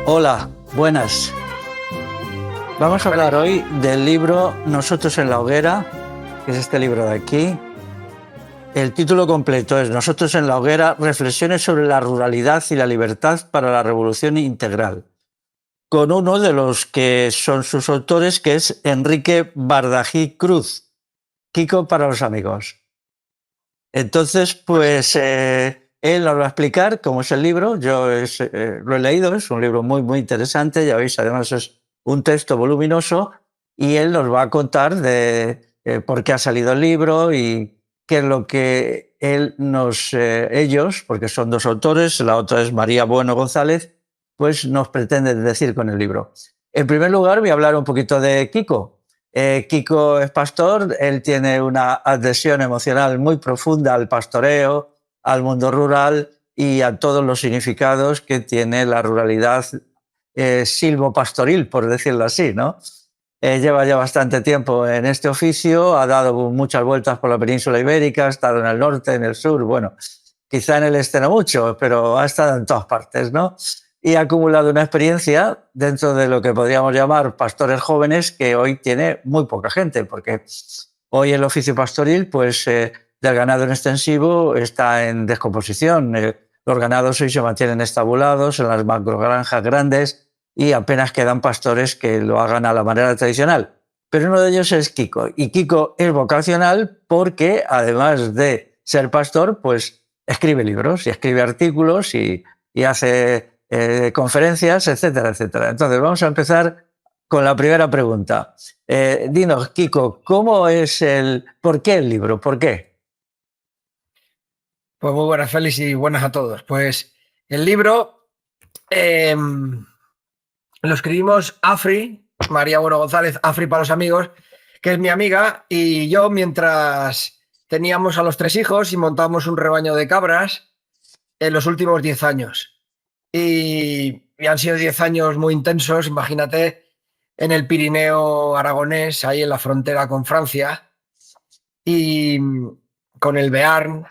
Hola, buenas. Vamos a hablar hoy del libro Nosotros en la hoguera, que es este libro de aquí. El título completo es Nosotros en la hoguera, reflexiones sobre la ruralidad y la libertad para la revolución integral, con uno de los que son sus autores, que es Enrique Bardají Cruz, Kiko para los amigos. Entonces, pues él nos va a explicar cómo es el libro. Yo lo he leído, es un libro muy, muy interesante. Ya veis, además es un texto voluminoso y él nos va a contar de por qué ha salido el libro y qué es lo que ellos, porque son dos autores, la otra es María Bueno González, pues nos pretenden decir con el libro. En primer lugar, voy a hablar un poquito de Kiko. Kiko es pastor, él tiene una adhesión emocional muy profunda al pastoreo, al mundo rural y a todos los significados que tiene la ruralidad silvopastoril, por decirlo así, ¿no? Lleva ya bastante tiempo en este oficio, ha dado muchas vueltas por la península ibérica, ha estado en el norte, en el sur, bueno, quizá en el este no mucho, pero ha estado en todas partes, ¿no? Y ha acumulado una experiencia dentro de lo que podríamos llamar pastores jóvenes que hoy tiene muy poca gente, porque hoy el oficio pastoril, pues del ganado en extensivo está en descomposición. Los ganados hoy se mantienen estabulados en las macrogranjas grandes y apenas quedan pastores que lo hagan a la manera tradicional. Pero uno de ellos es Kiko. Y Kiko es vocacional porque, además de ser pastor, pues escribe libros y escribe artículos y hace conferencias, etcétera, etcétera. Entonces, vamos a empezar con la primera pregunta. Dinos, Kiko, ¿por qué el libro? ¿Por qué? Pues muy buenas, Félix, y buenas a todos. Pues el libro lo escribimos Afri, María Bueno González, Afri para los amigos, que es mi amiga, y yo mientras teníamos a los 3 hijos y montábamos un rebaño de cabras en los últimos 10 años. Y han sido 10 años muy intensos, imagínate, en el Pirineo aragonés, ahí en la frontera con Francia, y con el Bearn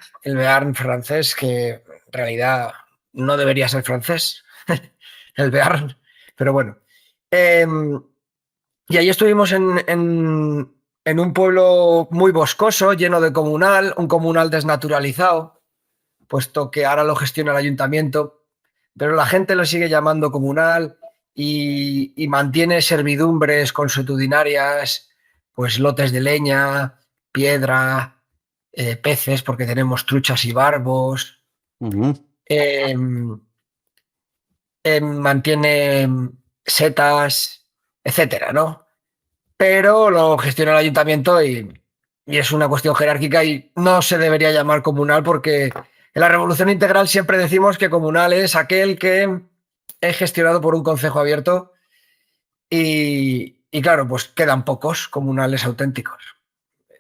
francés, que en realidad no debería ser francés, el Bearn, pero bueno. Y ahí estuvimos en un pueblo muy boscoso, lleno de comunal, un comunal desnaturalizado, puesto que ahora lo gestiona el ayuntamiento, pero la gente lo sigue llamando comunal y mantiene servidumbres consuetudinarias, pues lotes de leña, piedra, peces, porque tenemos truchas y barbos. Mantiene setas, etcétera, ¿no? Pero lo gestiona el ayuntamiento y es una cuestión jerárquica y no se debería llamar comunal, porque en la revolución integral siempre decimos que comunal es aquel que es gestionado por un concejo abierto y claro, pues quedan pocos comunales auténticos.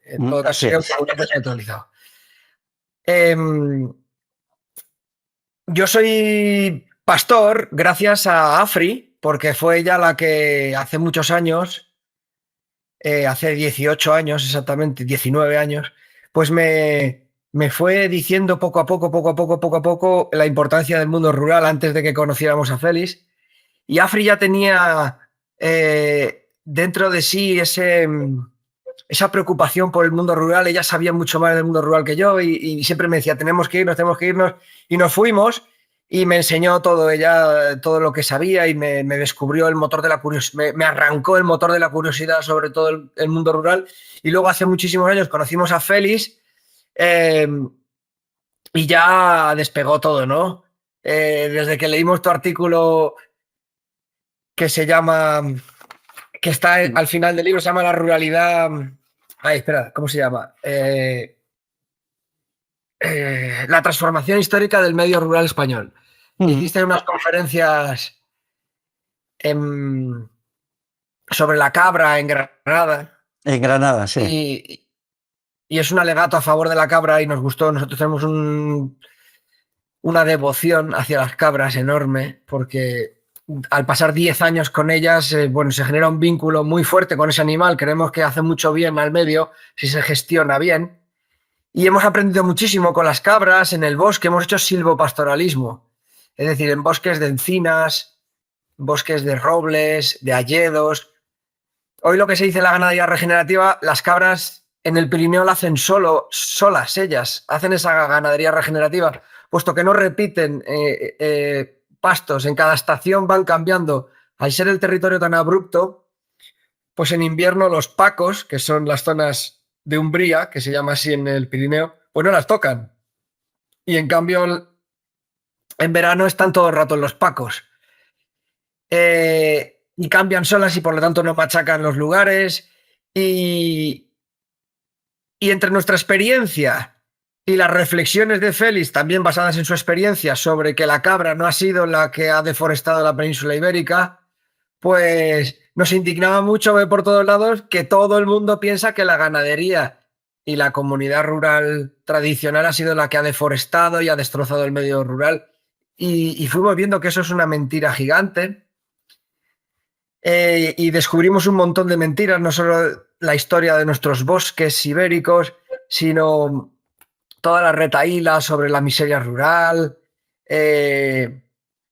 En todo caso, sería un comunal descentralizado. Yo soy pastor gracias a Afri, porque fue ella la que hace muchos años, hace 18 años exactamente, 19 años, pues me fue diciendo poco a poco la importancia del mundo rural antes de que conociéramos a Félix. Y Afri ya tenía dentro de sí esa preocupación por el mundo rural. Ella sabía mucho más del mundo rural que yo y siempre me decía, tenemos que irnos, y nos fuimos y me enseñó todo ella, todo lo que sabía, y me descubrió el motor de la curiosidad, me arrancó el motor de la curiosidad sobre todo el mundo rural. Y luego hace muchísimos años conocimos a Félix y ya despegó todo, ¿no? Desde que leímos tu artículo que se llama que está al final del libro, se llama La ruralidad. Ay, espera, ¿cómo se llama? La transformación histórica del medio rural español. Hiciste unas conferencias sobre la cabra en Granada. En Granada, sí. Y es un alegato a favor de la cabra y nos gustó. Nosotros tenemos una devoción hacia las cabras enorme porque al pasar 10 años con ellas, bueno, se genera un vínculo muy fuerte con ese animal. Creemos que hace mucho bien al medio si se gestiona bien. Y hemos aprendido muchísimo con las cabras en el bosque. Hemos hecho silvopastoralismo, es decir, en bosques de encinas, bosques de robles, de hayedos. Hoy lo que se dice en la ganadería regenerativa, las cabras en el Pirineo la hacen solas ellas, hacen esa ganadería regenerativa, puesto que no repiten pastos, en cada estación van cambiando. Al ser el territorio tan abrupto, pues en invierno los pacos, que son las zonas de umbría, que se llama así en el Pirineo, pues no las tocan. Y en cambio, en verano están todo el rato en los pacos. Y cambian solas y por lo tanto no machacan los lugares. Y entre nuestra experiencia y las reflexiones de Félix, también basadas en su experiencia sobre que la cabra no ha sido la que ha deforestado la península ibérica, pues nos indignaba mucho ver por todos lados que todo el mundo piensa que la ganadería y la comunidad rural tradicional ha sido la que ha deforestado y ha destrozado el medio rural. Y fuimos viendo que eso es una mentira gigante. Y descubrimos un montón de mentiras, no solo la historia de nuestros bosques ibéricos, sino toda la retahíla sobre la miseria rural,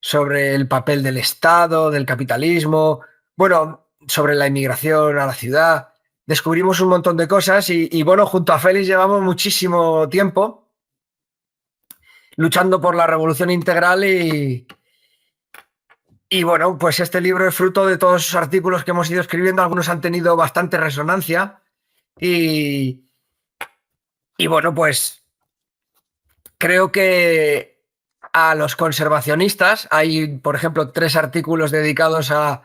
sobre el papel del Estado, del capitalismo, bueno, sobre la inmigración a la ciudad. Descubrimos un montón de cosas y bueno, junto a Félix llevamos muchísimo tiempo luchando por la revolución integral y bueno, pues este libro es fruto de todos esos artículos que hemos ido escribiendo. Algunos han tenido bastante resonancia y bueno, pues creo que a los conservacionistas hay, por ejemplo, 3 artículos dedicados a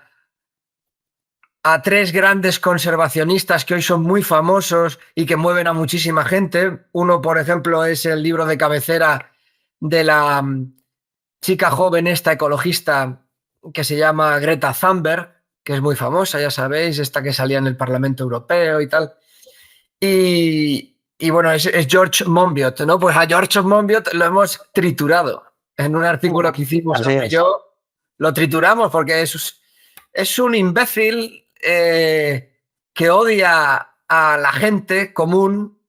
3 grandes conservacionistas que hoy son muy famosos y que mueven a muchísima gente. Uno, por ejemplo, es el libro de cabecera de la chica joven esta ecologista que se llama Greta Thunberg, que es muy famosa, ya sabéis, esta que salía en el Parlamento Europeo y tal. Y bueno, es George Monbiot, ¿no? Pues a George Monbiot lo hemos triturado en un artículo que hicimos sobre yo. Lo trituramos porque es un imbécil que odia a la gente común.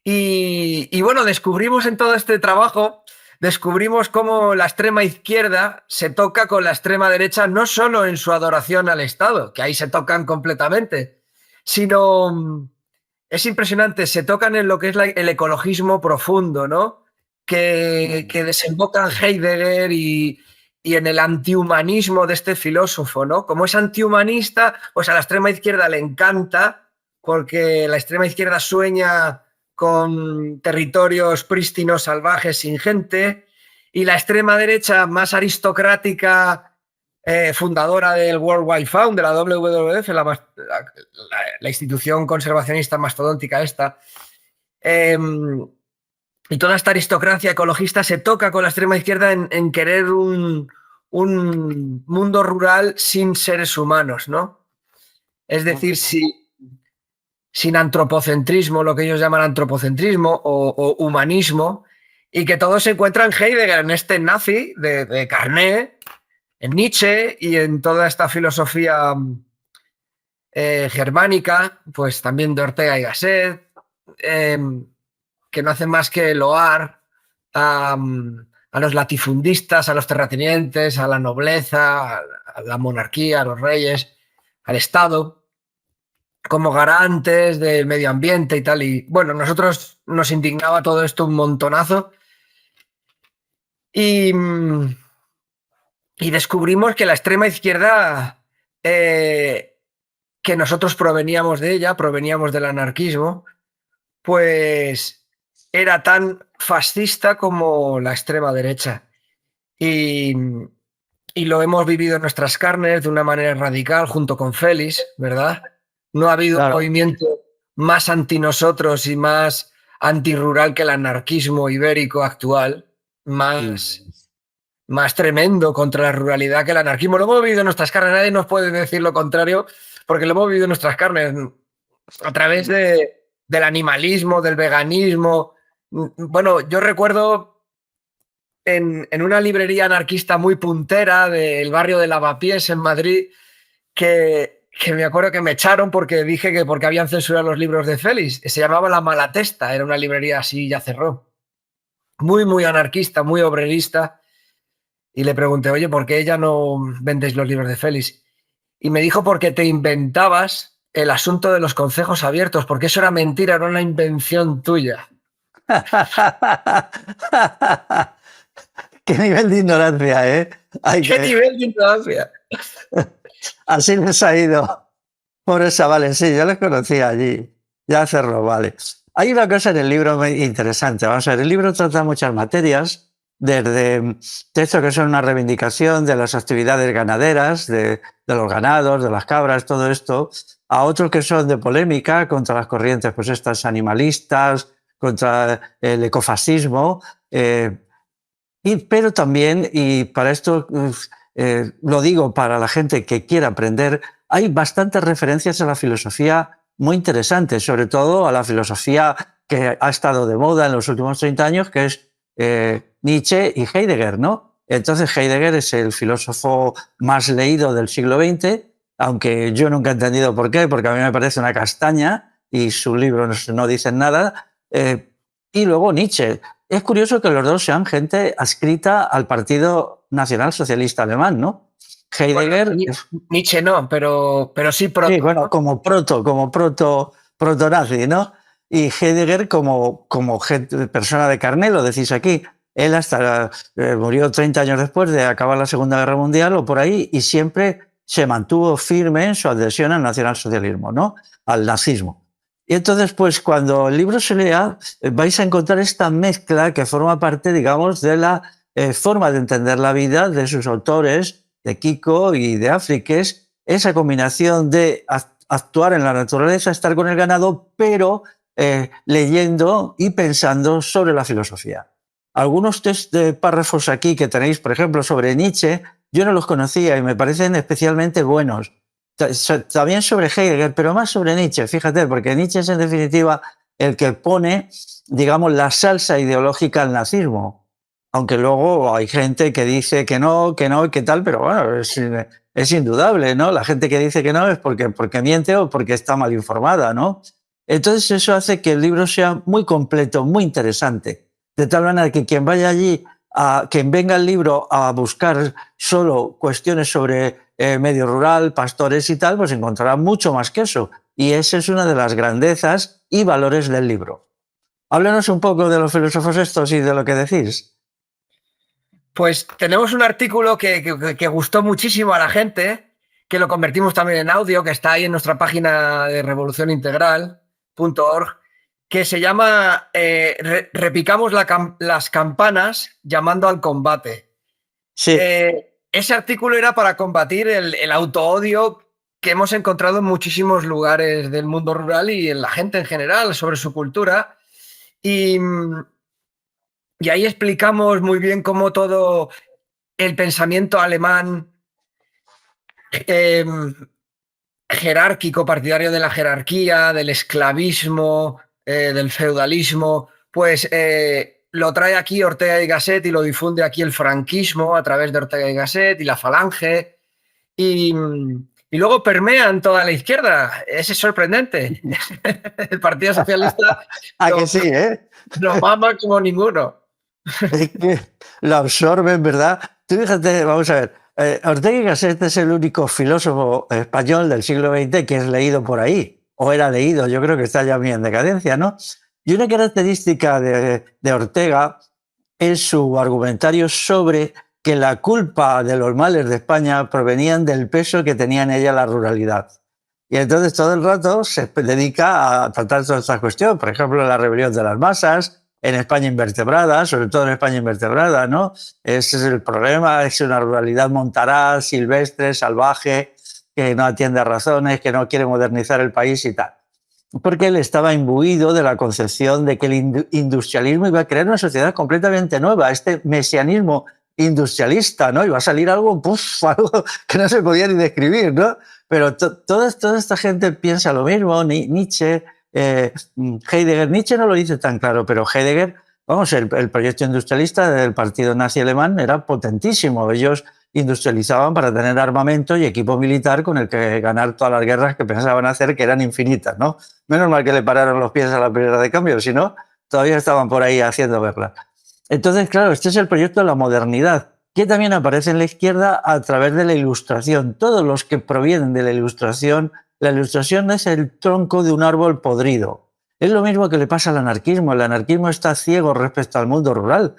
Y bueno, descubrimos en todo este trabajo, descubrimos cómo la extrema izquierda se toca con la extrema derecha, no solo en su adoración al Estado, que ahí se tocan completamente, sino es impresionante, se tocan en lo que es el ecologismo profundo, ¿no? Que desemboca en Heidegger y en el antihumanismo de este filósofo, ¿no? Como es antihumanista, pues a la extrema izquierda le encanta, porque la extrema izquierda sueña con territorios prístinos, salvajes, sin gente, y la extrema derecha, más aristocrática, fundadora del World Wide Fund, de la WWF, la institución conservacionista mastodóntica esta, y toda esta aristocracia ecologista se toca con la extrema izquierda en querer un mundo rural sin seres humanos, ¿no? Es decir, sin antropocentrismo, lo que ellos llaman antropocentrismo o humanismo, y que todo se encuentra en Heidegger, en este nazi de Carné, en Nietzsche y en toda esta filosofía germánica, pues también de Ortega y Gasset, que no hacen más que loar a los latifundistas, a los terratenientes, a la nobleza, a la monarquía, a los reyes, al Estado, como garantes del medio ambiente y tal. Y bueno, nosotros nos indignaba todo esto un montonazo. Y descubrimos que la extrema izquierda, que nosotros proveníamos de ella, proveníamos del anarquismo, pues era tan fascista como la extrema derecha. Y y lo hemos vivido en nuestras carnes de una manera radical junto con Félix, ¿verdad? No ha habido un Claro. movimiento más anti nosotros y más antirrural que el anarquismo ibérico actual, Y, más tremendo contra la ruralidad que el anarquismo. Lo hemos vivido en nuestras carnes, nadie nos puede decir lo contrario, porque lo hemos vivido en nuestras carnes a través del animalismo, del veganismo. Bueno, yo recuerdo en una librería anarquista muy puntera del barrio de Lavapiés en Madrid, que me acuerdo que me echaron porque dije que porque habían censurado los libros de Félix. Se llamaba La Malatesta, era una librería así, ya cerró. Muy, muy anarquista, muy obrerista. Y le pregunté, oye, ¿por qué ya no vendéis los libros de Félix? Y me dijo, porque te inventabas el asunto de los concejos abiertos, porque eso era mentira, era una invención tuya. Qué nivel de ignorancia, ¿eh? ¿Qué nivel de ignorancia? Así les ha ido. Pobres chavales, sí, yo les conocía allí. Ya cerró, vale. Hay una cosa en el libro muy interesante. Vamos a ver, el libro trata muchas materias, desde textos que son una reivindicación de las actividades ganaderas, de los ganados, de las cabras, todo esto, a otros que son de polémica contra las corrientes, pues estas animalistas, contra el ecofascismo, pero también, y para esto lo digo para la gente que quiera aprender, hay bastantes referencias a la filosofía muy interesantes, sobre todo a la filosofía que ha estado de moda en los últimos 30 años, que es Nietzsche y Heidegger, ¿no? Entonces Heidegger es el filósofo más leído del siglo XX, aunque yo nunca he entendido por qué, porque a mí me parece una castaña y sus libros no dicen nada. Y luego Nietzsche. Es curioso que los dos sean gente adscrita al Partido Nacional Socialista Alemán, ¿no? Heidegger, Bueno, Nietzsche no, pero sí sí, proto, bueno, ¿no? como proto-nazi, ¿no? Y Heidegger como persona de carné, lo decís aquí. Él hasta murió 30 años después de acabar la Segunda Guerra Mundial o por ahí, y siempre se mantuvo firme en su adhesión al nacionalsocialismo, ¿no? Al nazismo. Y entonces, pues cuando el libro se lea, vais a encontrar esta mezcla que forma parte, digamos, de la forma de entender la vida de sus autores, de Kiko y de Afriques, esa combinación de actuar en la naturaleza, estar con el ganado, pero leyendo y pensando sobre la filosofía. Algunos párrafos aquí que tenéis, por ejemplo, sobre Nietzsche, yo no los conocía y me parecen especialmente buenos. También sobre Heidegger, pero más sobre Nietzsche, fíjate, porque Nietzsche es en definitiva el que pone, digamos, la salsa ideológica al nazismo. Aunque luego hay gente que dice que no, y que tal, pero bueno, es indudable, ¿no? La gente que dice que no es porque miente o porque está mal informada, ¿no? Entonces eso hace que el libro sea muy completo, muy interesante. De tal manera que quien vaya allí, quien venga al libro a buscar solo cuestiones sobre medio rural, pastores y tal, pues encontrará mucho más que eso. Y esa es una de las grandezas y valores del libro. Háblenos un poco de los filósofos estos y de lo que decís. Pues tenemos un artículo que gustó muchísimo a la gente, que lo convertimos también en audio, que está ahí en nuestra página de revolucionintegral.org, que se llama Repicamos las campanas llamando al combate. Sí. Ese artículo era para combatir el autoodio que hemos encontrado en muchísimos lugares del mundo rural y en la gente en general sobre su cultura. Y ahí explicamos muy bien cómo todo el pensamiento alemán jerárquico, partidario de la jerarquía, del esclavismo, del feudalismo, pues lo trae aquí Ortega y Gasset y lo difunde aquí el franquismo a través de Ortega y Gasset y la Falange. Y luego permea en toda la izquierda. Es sorprendente. El Partido Socialista Que sí, ¿eh? lo mama como ninguno. Es que lo absorben, ¿verdad? Tú fíjate, vamos a ver, Ortega y Gasset es el único filósofo español del siglo XX que es leído por ahí, o era leído, yo creo que está ya muy en decadencia, ¿no? Y una característica de Ortega es su argumentario sobre que la culpa de los males de España provenían del peso que tenía en ella la ruralidad. Y entonces todo el rato se dedica a tratar toda esta cuestión, por ejemplo, la rebelión de las masas, en España invertebrada, sobre todo en España invertebrada, ¿no? Ese es el problema, es una ruralidad montaraz, silvestre, salvaje, que no atiende a razones, que no quiere modernizar el país y tal. Porque él estaba imbuido de la concepción de que el industrialismo iba a crear una sociedad completamente nueva, este mesianismo industrialista, ¿no? Iba a salir algo, puf, algo que no se podía ni describir, ¿no? Pero toda esta gente piensa lo mismo, Nietzsche, Heidegger. Nietzsche no lo dice tan claro, pero Heidegger, vamos, el proyecto industrialista del partido nazi alemán era potentísimo. Ellos industrializaban para tener armamento y equipo militar con el que ganar todas las guerras que pensaban hacer, que eran infinitas, ¿no? Menos mal que le pararon los pies a la primera de cambio, si no, todavía estaban por ahí haciendo guerras. Entonces, claro, este es el proyecto de la modernidad, que también aparece en la izquierda a través de la ilustración. Todos los que provienen de la ilustración es el tronco de un árbol podrido. Es lo mismo que le pasa al anarquismo. El anarquismo está ciego respecto al mundo rural,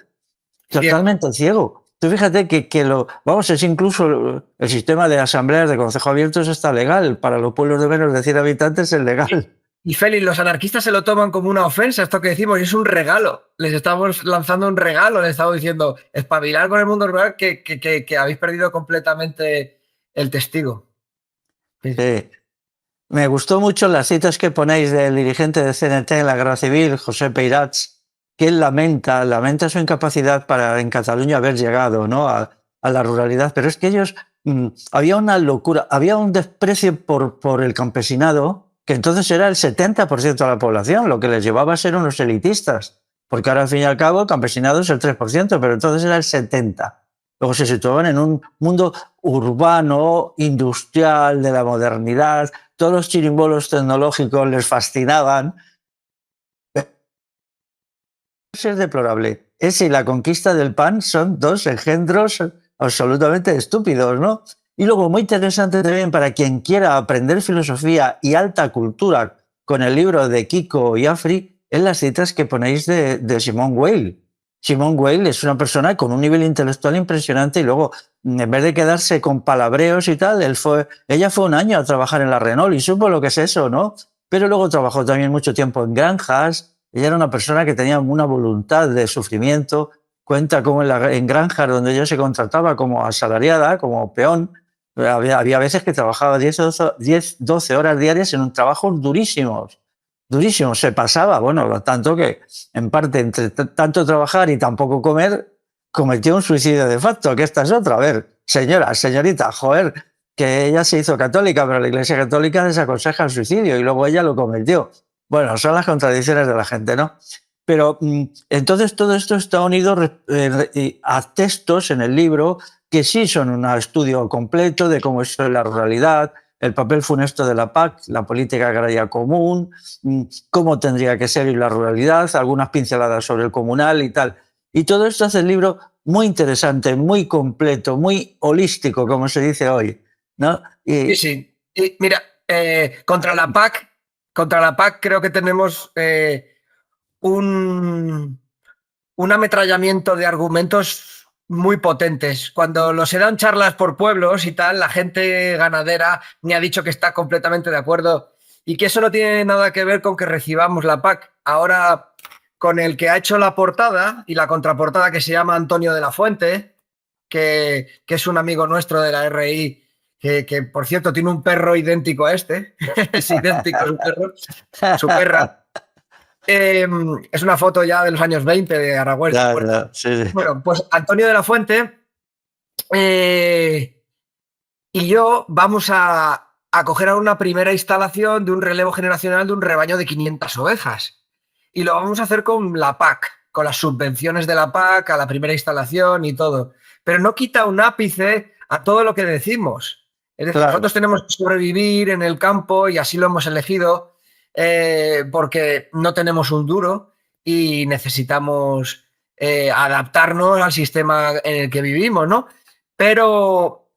totalmente ciego. Tú fíjate es incluso el sistema de asambleas de consejo abiertos está legal. Para los pueblos de menos de 100 habitantes es legal. Y Félix, los anarquistas se lo toman como una ofensa, esto que decimos, y es un regalo. Les estamos lanzando un regalo, les estamos diciendo, espabilar con el mundo rural que habéis perdido completamente el testigo. Sí. Me gustó mucho las citas que ponéis del dirigente de CNT en la Guerra Civil, José Peirats, que él lamenta su incapacidad para en Cataluña haber llegado, ¿no?, a la ruralidad. Pero es que ellos, había una locura, había un desprecio por el campesinado, que entonces era el 70% de la población, lo que les llevaba a ser unos elitistas. Porque ahora, al fin y al cabo, el campesinado es el 3%, pero entonces era el 70%. Luego se situaban en un mundo urbano, industrial, de la modernidad. Todos los chirimbolos tecnológicos les fascinaban. Es deplorable. Ese y la conquista del pan son dos engendros absolutamente estúpidos, ¿no? Y luego, muy interesante también para quien quiera aprender filosofía y alta cultura con el libro de Kiko y Afri, es las citas que ponéis de Simone Weil. Simone Weil es una persona con un nivel intelectual impresionante y luego, en vez de quedarse con palabreos y tal, ella fue un año a trabajar en la Renault y supo lo que es eso, ¿no? Pero luego trabajó también mucho tiempo en granjas. Ella era una persona que tenía una voluntad de sufrimiento. Cuenta cómo en granjas donde ella se contrataba como asalariada, como peón, había veces que trabajaba 12 horas diarias en un trabajo durísimos. Se pasaba, bueno, tanto que en parte entre tanto trabajar y tampoco comer, cometió un suicidio de facto, que esta es otra. A ver, señorita, joder, que ella se hizo católica, pero la Iglesia Católica desaconseja el suicidio y luego ella lo cometió. Bueno, son las contradicciones de la gente, ¿no? Pero entonces todo esto está unido a textos en el libro que sí son un estudio completo de cómo es la ruralidad, el papel funesto de la PAC, la política agraria común, cómo tendría que ser la ruralidad, algunas pinceladas sobre el comunal y tal. Y todo esto hace el libro muy interesante, muy completo, muy holístico, como se dice hoy, ¿no? Sí. Y mira, contra la PAC creo que tenemos un ametrallamiento de argumentos muy potentes. Cuando se dan charlas por pueblos y tal, la gente ganadera me ha dicho que está completamente de acuerdo y que eso no tiene nada que ver con que recibamos la PAC. Ahora, con el que ha hecho la portada y la contraportada, que se llama Antonio de la Fuente, que es un amigo nuestro de la RI, que por cierto tiene un perro idéntico a este, es idéntico a su perro, su perra. Es una foto ya de los años 20 de Aragüés. Sí. Bueno, pues Antonio de la Fuente y yo vamos a coger ahora una primera instalación de un relevo generacional de un rebaño de 500 ovejas. Y lo vamos a hacer con la PAC, con las subvenciones de la PAC, a la primera instalación y todo. Pero no quita un ápice a todo lo que decimos. Es decir, claro, nosotros tenemos que sobrevivir en el campo y así lo hemos elegido. Porque no tenemos un duro y necesitamos adaptarnos al sistema en el que vivimos, ¿no? Pero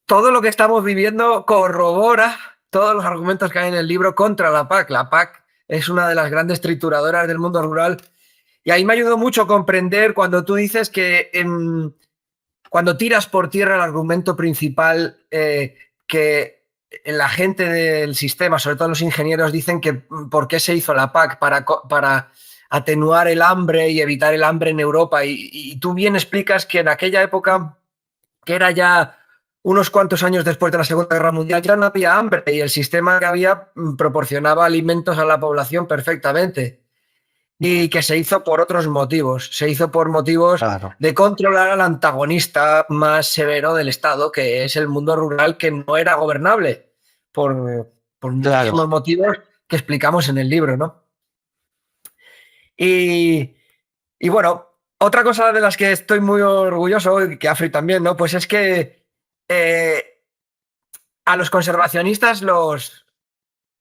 todo lo que estamos viviendo corrobora todos los argumentos que hay en el libro contra la PAC. La PAC es una de las grandes trituradoras del mundo rural y ahí me ayudó mucho a comprender cuando tú dices que cuando tiras por tierra el argumento principal que la gente del sistema, sobre todo los ingenieros, dicen que por qué se hizo la PAC para atenuar el hambre y evitar el hambre en Europa. Y tú bien explicas que en aquella época, que era ya unos cuantos años después de la Segunda Guerra Mundial, ya no había hambre y el sistema que había proporcionaba alimentos a la población perfectamente. Y que se hizo por otros motivos. Se hizo por motivos Claro. de controlar al antagonista más severo del Estado, que es el mundo rural, que no era gobernable por Claro. muchísimos motivos que explicamos en el libro, ¿no? Y bueno, otra cosa de las que estoy muy orgulloso, y que Afri también, ¿no? Pues es que a los conservacionistas los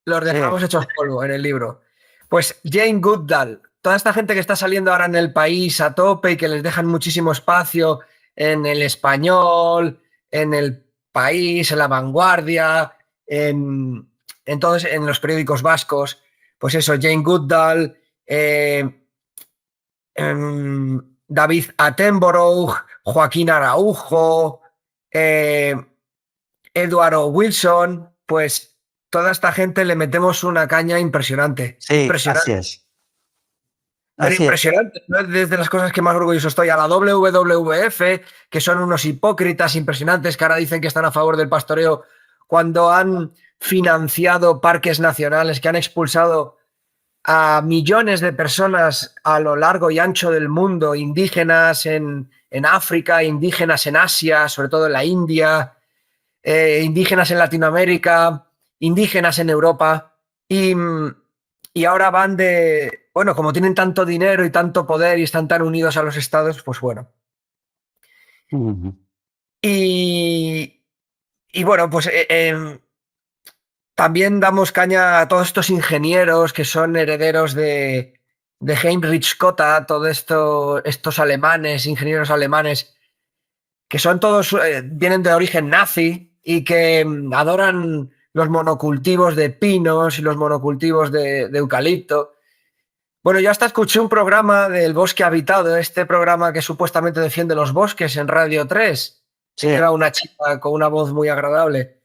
dejamos hechos polvo en el libro. Pues Jane Goodall, toda esta gente que está saliendo ahora en El País a tope y que les dejan muchísimo espacio en El Español, en El País, en La Vanguardia, en los periódicos vascos, pues eso, Jane Goodall, David Attenborough, Joaquín Araujo, Eduardo Wilson, pues toda esta gente le metemos una caña impresionante. Sí, impresionante. así es. Pero Así impresionante, ¿no? Es desde las cosas que más orgulloso estoy. A la WWF, que son unos hipócritas impresionantes que ahora dicen que están a favor del pastoreo, cuando han financiado parques nacionales, que han expulsado a millones de personas a lo largo y ancho del mundo, indígenas en África, indígenas en Asia, sobre todo en la India, indígenas en Latinoamérica, indígenas en Europa, y ahora van de, bueno, como tienen tanto dinero y tanto poder y están tan unidos a los estados, pues bueno. Y bueno, pues también damos caña a todos estos ingenieros que son herederos de Heinrich Cotta, todos estos alemanes, ingenieros alemanes, que son todos, vienen de origen nazi y que adoran los monocultivos de pinos y los monocultivos de eucalipto. Bueno, yo hasta escuché un programa del Bosque Habitado, este programa que supuestamente defiende los bosques en Radio 3, Sí. que era una chica con una voz muy agradable.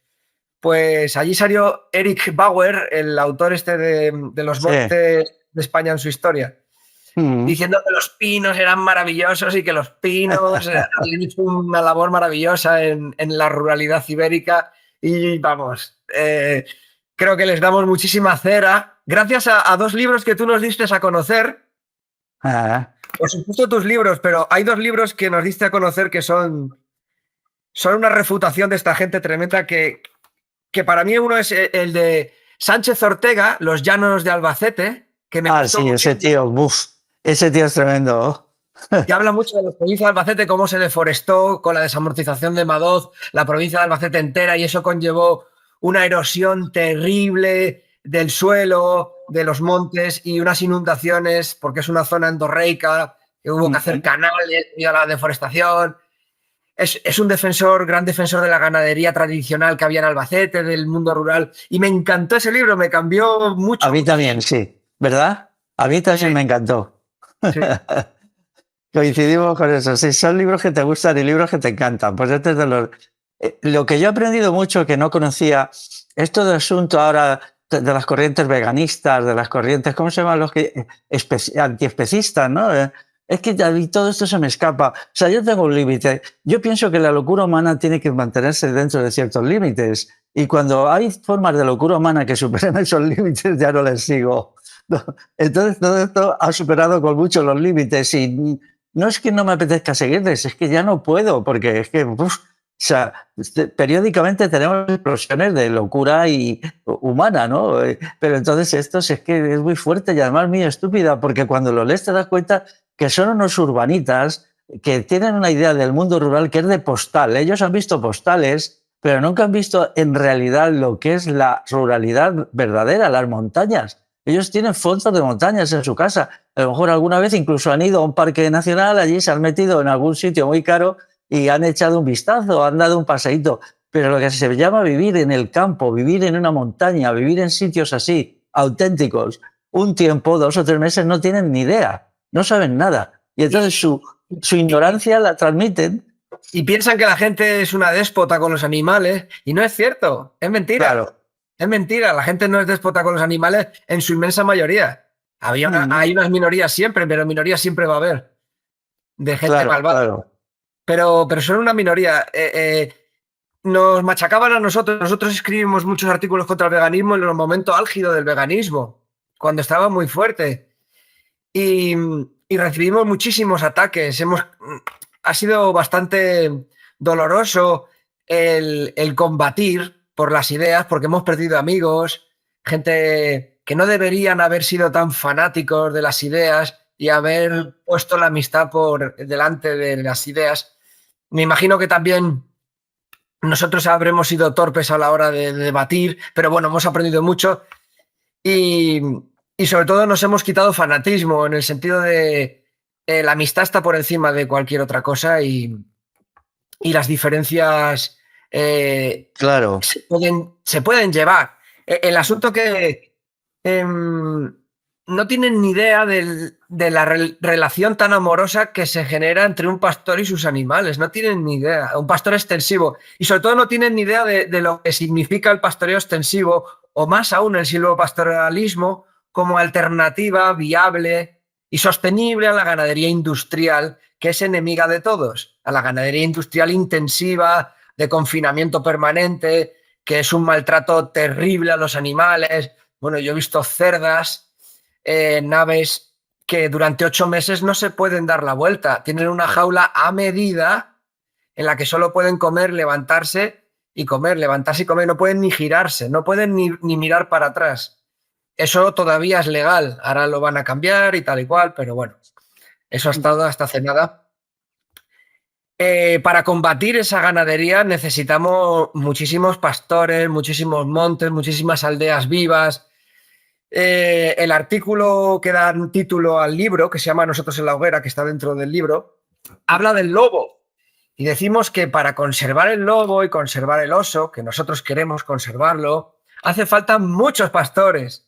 Pues allí salió Eric Bauer, el autor este de los montes de España en su historia, diciendo que los pinos eran maravillosos y que los pinos habían hecho una labor maravillosa en la ruralidad ibérica. Y vamos, creo que les damos muchísima cera. Gracias a dos libros que tú nos diste a conocer. Por supuesto tus libros, pero hay dos libros que nos diste a conocer que son una refutación de esta gente tremenda que para mí uno es el de Sánchez Ortega, Los Llanos de Albacete, que me gustó sí, ese tío, ese tío es tremendo. Y habla mucho de la provincia de Albacete, cómo se deforestó con la desamortización de Madoz, la provincia de Albacete entera, y eso conllevó una erosión terrible del suelo, de los montes y unas inundaciones, porque es una zona endorreica, que hubo que hacer canales y a la deforestación. Es un gran defensor de la ganadería tradicional que había en Albacete, del mundo rural. Y me encantó ese libro, me cambió mucho. A mí también, sí. ¿Verdad? A mí también me encantó. Sí. Coincidimos con eso. Sí, son libros que te gustan y libros que te encantan. Pues este es de los... lo que yo he aprendido mucho, que no conocía, esto del asunto ahora de las corrientes veganistas, de las corrientes, ¿cómo se llaman los que? Antiespecistas, ¿no? Es que todo esto se me escapa. O sea, yo tengo un límite. Yo pienso que la locura humana tiene que mantenerse dentro de ciertos límites. Y cuando hay formas de locura humana que superen esos límites, ya no les sigo. Entonces, todo esto ha superado con mucho los límites. Y no es que no me apetezca seguirles, es que ya no puedo, porque es que... o sea, periódicamente tenemos explosiones de locura humana, ¿no? Pero entonces esto es que es muy fuerte y además muy estúpida, porque cuando lo lees te das cuenta que son unos urbanitas que tienen una idea del mundo rural que es de postal. Ellos han visto postales, pero nunca han visto en realidad lo que es la ruralidad verdadera, las montañas. Ellos tienen fotos de montañas en su casa. A lo mejor alguna vez incluso han ido a un parque nacional, allí se han metido en algún sitio muy caro y han echado un vistazo, han dado un paseíto. Pero lo que se llama vivir en el campo, vivir en una montaña, vivir en sitios así, auténticos, un tiempo, 2 o 3 meses, no tienen ni idea. No saben nada. Y entonces su ignorancia la transmiten. Y piensan que la gente es una déspota con los animales. Y no es cierto. Es mentira. Claro. Es mentira. La gente no es déspota con los animales en su inmensa mayoría. Hay unas minorías siempre, pero minorías siempre va a haber de gente malvada. Claro. Pero son una minoría. Nos machacaban a nosotros. Nosotros escribimos muchos artículos contra el veganismo en el momento álgido del veganismo, cuando estaba muy fuerte. Y recibimos muchísimos ataques. Ha sido bastante doloroso el combatir por las ideas, porque hemos perdido amigos, gente que no deberían haber sido tan fanáticos de las ideas y haber puesto la amistad por delante de las ideas. Me imagino que también nosotros habremos sido torpes a la hora de debatir, pero bueno, hemos aprendido mucho y sobre todo nos hemos quitado fanatismo en el sentido de la amistad está por encima de cualquier otra cosa y las diferencias Claro. se pueden llevar. El asunto que no tienen ni idea de la relación tan amorosa que se genera entre un pastor y sus animales. No tienen ni idea. Un pastor extensivo. Y sobre todo no tienen ni idea de lo que significa el pastoreo extensivo o más aún el silvopastoralismo como alternativa viable y sostenible a la ganadería industrial, que es enemiga de todos. A la ganadería industrial intensiva, de confinamiento permanente, que es un maltrato terrible a los animales. Bueno, yo he visto cerdas, naves que durante 8 meses no se pueden dar la vuelta. Tienen una jaula a medida en la que solo pueden comer, levantarse y comer, levantarse y comer. No pueden ni girarse, no pueden ni mirar para atrás. Eso todavía es legal. Ahora lo van a cambiar y tal y cual, pero bueno, eso ha estado hasta hace nada. Para combatir esa ganadería necesitamos muchísimos pastores, muchísimos montes, muchísimas aldeas vivas. El artículo que da título al libro, que se llama Nosotros en la hoguera, que está dentro del libro, habla del lobo. Y decimos que para conservar el lobo y conservar el oso, que nosotros queremos conservarlo, hace falta muchos pastores,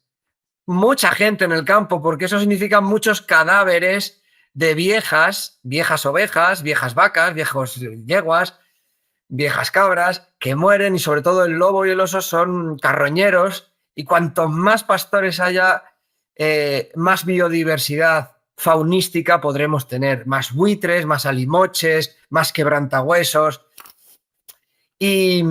mucha gente en el campo, porque eso significa muchos cadáveres de viejas ovejas, viejas vacas, viejos yeguas, viejas cabras, que mueren, y sobre todo el lobo y el oso son carroñeros, y cuantos más pastores haya, más biodiversidad faunística podremos tener, más buitres, más alimoches, más quebrantahuesos. Y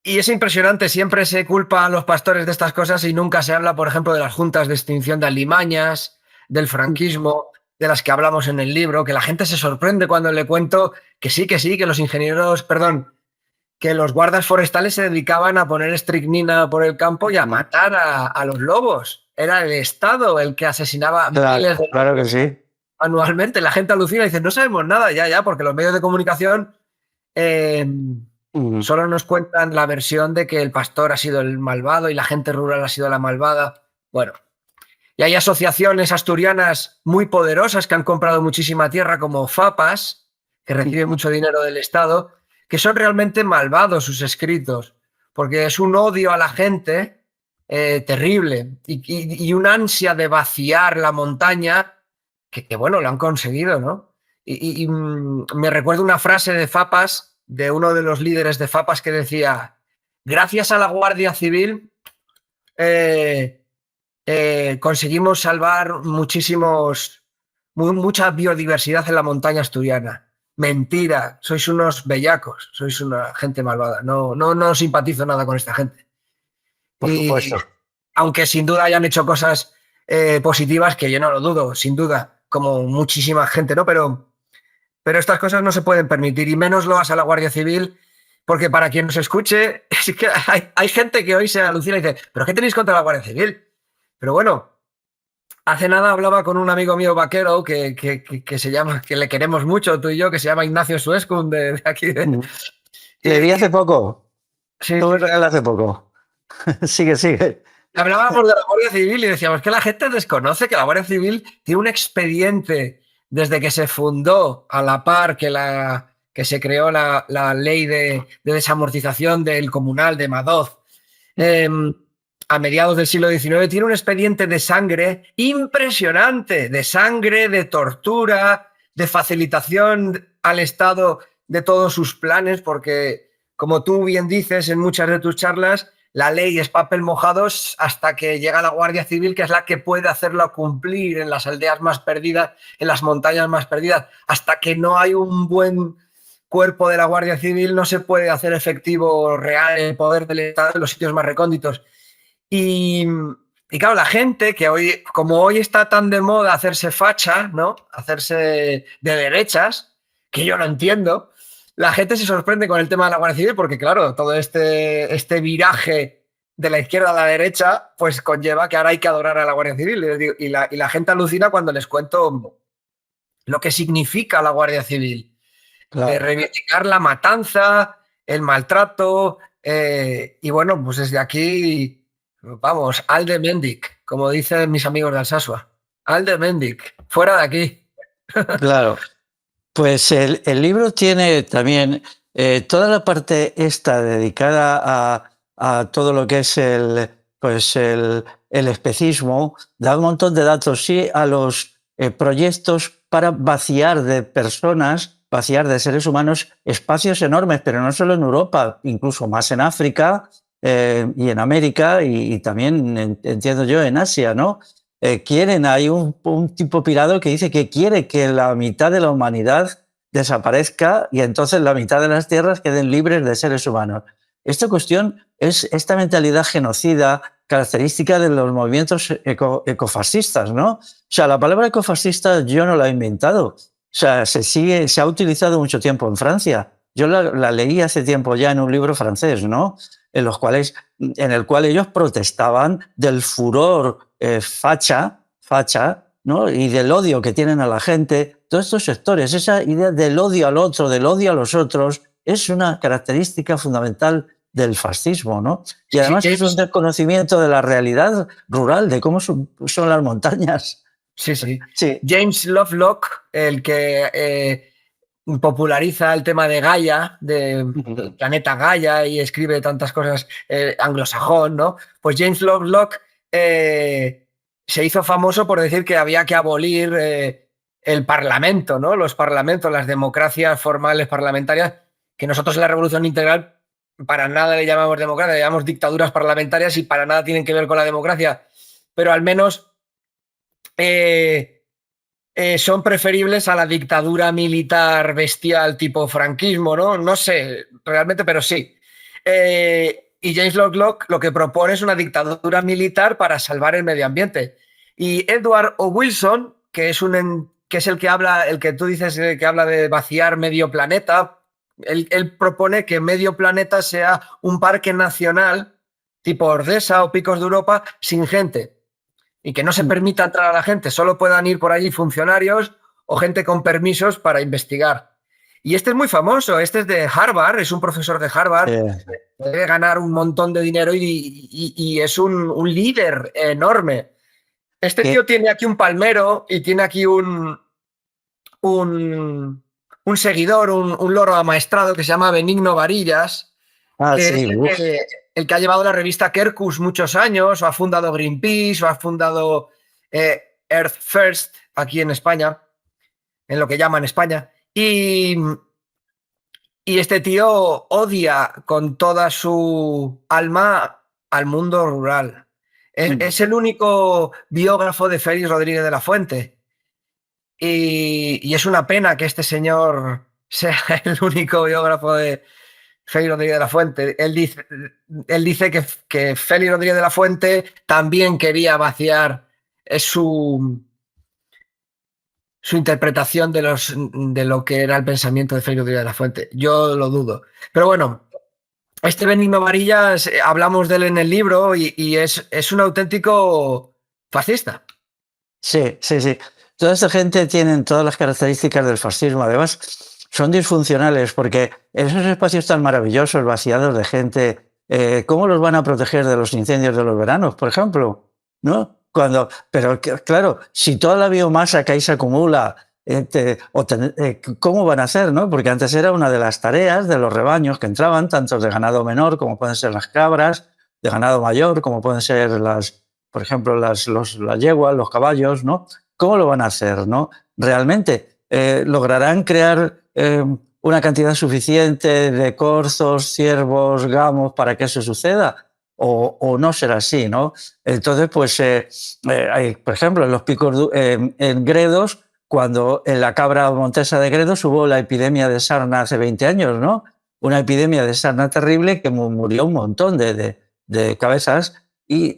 es impresionante, siempre se culpa a los pastores de estas cosas y nunca se habla, por ejemplo, de las juntas de extinción de alimañas, del franquismo, de las que hablamos en el libro, que la gente se sorprende cuando le cuento que sí, que los ingenieros, que los guardas forestales se dedicaban a poner estricnina por el campo y a matar a los lobos. Era el Estado el que asesinaba miles de claro que sí. anualmente. La gente alucina y dice, no sabemos nada, ya, porque los medios de comunicación solo nos cuentan la versión de que el pastor ha sido el malvado y la gente rural ha sido la malvada. Bueno, y hay asociaciones asturianas muy poderosas que han comprado muchísima tierra, como FAPAS, que recibe mucho dinero del Estado, que son realmente malvados sus escritos, porque es un odio a la gente terrible y una ansia de vaciar la montaña que bueno, lo han conseguido, ¿no? Y me recuerdo una frase de FAPAS, de uno de los líderes de FAPAS, que decía, gracias a la Guardia Civil conseguimos salvar mucha biodiversidad en la montaña asturiana. Mentira, sois unos bellacos, sois una gente malvada. No simpatizo nada con esta gente. Por supuesto. Aunque sin duda hayan hecho cosas positivas, que yo no lo dudo, sin duda, como muchísima gente, ¿no? Pero estas cosas no se pueden permitir, y menos lo hace a la Guardia Civil, porque para quien nos escuche, es que hay gente que hoy se alucina y dice, ¿pero qué tenéis contra la Guardia Civil? Pero bueno, hace nada hablaba con un amigo mío vaquero que se llama, que le queremos mucho, tú y yo, que se llama Ignacio Suescun, de aquí. Le vi hace poco. Sí. Tuve con él hace poco. Sigue. Hablábamos de la Guardia Civil y decíamos que la gente desconoce que la Guardia Civil tiene un expediente desde que se fundó, a la par que se creó la ley de desamortización del comunal de Madoz. A mediados del siglo XIX, tiene un expediente de sangre impresionante, de sangre, de tortura, de facilitación al Estado de todos sus planes, porque, como tú bien dices en muchas de tus charlas, la ley es papel mojado hasta que llega la Guardia Civil, que es la que puede hacerlo cumplir en las aldeas más perdidas, en las montañas más perdidas. Hasta que no hay un buen cuerpo de la Guardia Civil, no se puede hacer efectivo real el poder del Estado en los sitios más recónditos. Y claro, la gente que hoy, como hoy está tan de moda hacerse facha, ¿no? Hacerse de derechas, que yo no entiendo, la gente se sorprende con el tema de la Guardia Civil porque, claro, todo este viraje de la izquierda a la derecha, pues conlleva que ahora hay que adorar a la Guardia Civil. Y la gente alucina cuando les cuento lo que significa la Guardia Civil. Claro. Reivindicar la matanza, el maltrato, y bueno, pues desde aquí, vamos, Alde Mendik, como dicen mis amigos de Alsasua. Alde Mendik, fuera de aquí. Claro. Pues el libro tiene también toda la parte esta dedicada a todo lo que es el especismo, da un montón de datos, sí, a los proyectos para vaciar de personas, vaciar de seres humanos espacios enormes, pero no solo en Europa, incluso más en África y en América y también, entiendo yo, en Asia, ¿no? Hay un tipo pirado que dice que quiere que la mitad de la humanidad desaparezca y entonces la mitad de las tierras queden libres de seres humanos. Esta cuestión es esta mentalidad genocida característica de los movimientos ecofascistas, ¿no? O sea, la palabra ecofascista yo no la he inventado. O sea, se ha utilizado mucho tiempo en Francia. Yo la leí hace tiempo ya en un libro francés, ¿no? En el cual ellos protestaban del furor facha, ¿no? Y del odio que tienen a la gente. Todos estos sectores, esa idea del odio al otro, del odio a los otros, es una característica fundamental del fascismo, ¿no? Y además es un desconocimiento de la realidad rural, de cómo son las montañas. Sí, sí. James Lovelock, el que populariza el tema de Gaia, del planeta Gaia, y escribe tantas cosas anglosajón, ¿no? Pues James Lovelock se hizo famoso por decir que había que abolir el parlamento, ¿no? Los parlamentos, las democracias formales parlamentarias, que nosotros en la Revolución Integral para nada le llamamos democracia, le llamamos dictaduras parlamentarias y para nada tienen que ver con la democracia, pero al menos son preferibles a la dictadura militar bestial tipo franquismo, ¿no? No sé realmente, pero sí. Y James Lovelock lo que propone es una dictadura militar para salvar el medio ambiente. Y Edward O. Wilson, que es el que habla, el que tú dices que habla de vaciar medio planeta, él propone que medio planeta sea un parque nacional tipo Ordesa o Picos de Europa sin gente y que no se permita entrar a la gente, solo puedan ir por allí funcionarios o gente con permisos para investigar. Y este es muy famoso, este es de Harvard, es un profesor de Harvard, debe ganar un montón de dinero y es un líder enorme. Este tío tiene aquí un palmero y tiene aquí un seguidor, un loro amaestrado que se llama Benigno Varillas, que es el que ha llevado la revista Kerkus muchos años, o ha fundado Greenpeace, o ha fundado Earth First aquí en España, en lo que llaman España. Y este tío odia con toda su alma al mundo rural. Es el único biógrafo de Félix Rodríguez de la Fuente. Y es una pena que este señor sea el único biógrafo de Félix Rodríguez de la Fuente. Él dice que Félix Rodríguez de la Fuente también quería vaciar su interpretación de lo que era el pensamiento de Félix Rodríguez de la Fuente. Yo lo dudo. Pero bueno, este Benigno Varillas, hablamos de él en el libro y es un auténtico fascista. Sí. Toda esta gente tiene todas las características del fascismo. Además, son disfuncionales porque en esos espacios tan maravillosos, vaciados de gente, ¿cómo los van a proteger de los incendios de los veranos, por ejemplo? ¿No? Pero claro, si toda la biomasa que ahí se acumula, ¿cómo van a hacer? ¿No? Porque antes era una de las tareas de los rebaños que entraban, tanto de ganado menor como pueden ser las cabras, de ganado mayor como pueden ser por ejemplo, las yeguas, los caballos, ¿no? ¿Cómo lo van a hacer, no? ¿Realmente lograrán crear una cantidad suficiente de corzos, ciervos, gamos para que eso suceda? o no ser así, ¿no? Entonces, pues, por ejemplo, en los picos, en Gredos, cuando en la cabra montesa de Gredos hubo la epidemia de sarna hace 20 años, ¿no? Una epidemia de sarna terrible que murió un montón de cabezas y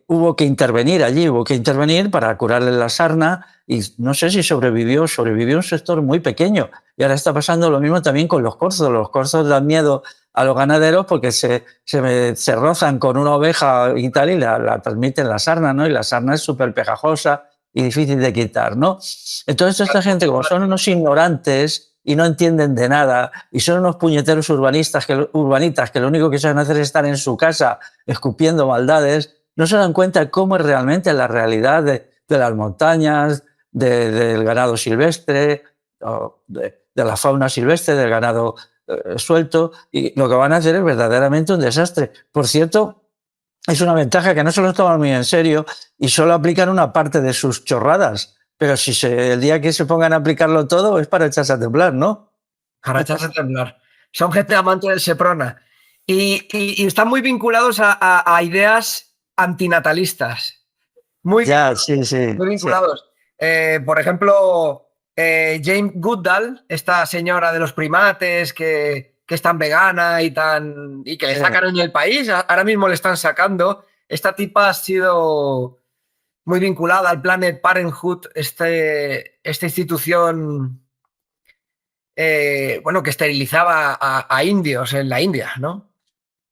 hubo que intervenir allí, hubo que intervenir para curarle la sarna y no sé si sobrevivió un sector muy pequeño. Y ahora está pasando lo mismo también con los corzos. Los corzos dan miedo a los ganaderos porque se rozan con una oveja y tal y la transmiten la sarna, ¿no? Y la sarna es súper pegajosa y difícil de quitar, ¿no? Entonces esta gente, como son unos ignorantes y no entienden de nada y son unos puñeteros urbanitas que lo único que saben hacer es estar en su casa escupiendo maldades, no se dan cuenta de cómo es realmente la realidad de las montañas, del ganado silvestre, de la fauna silvestre, del ganado suelto, y lo que van a hacer es verdaderamente un desastre. Por cierto, es una ventaja que no se lo toman muy en serio y solo aplican una parte de sus chorradas, pero si el día que se pongan a aplicarlo todo es para echarse a temblar, ¿no? Para echarse a temblar. Son gente amante del Seprona y están muy vinculados a ideas antinatalistas. Muy vinculados. Sí. Por ejemplo, Jane Goodall, esta señora de los primates que es tan vegana y que le sacan en el país, ahora mismo le están sacando. Esta tipa ha sido muy vinculada al Planned Parenthood, esta institución bueno, que esterilizaba a indios en la India, ¿no?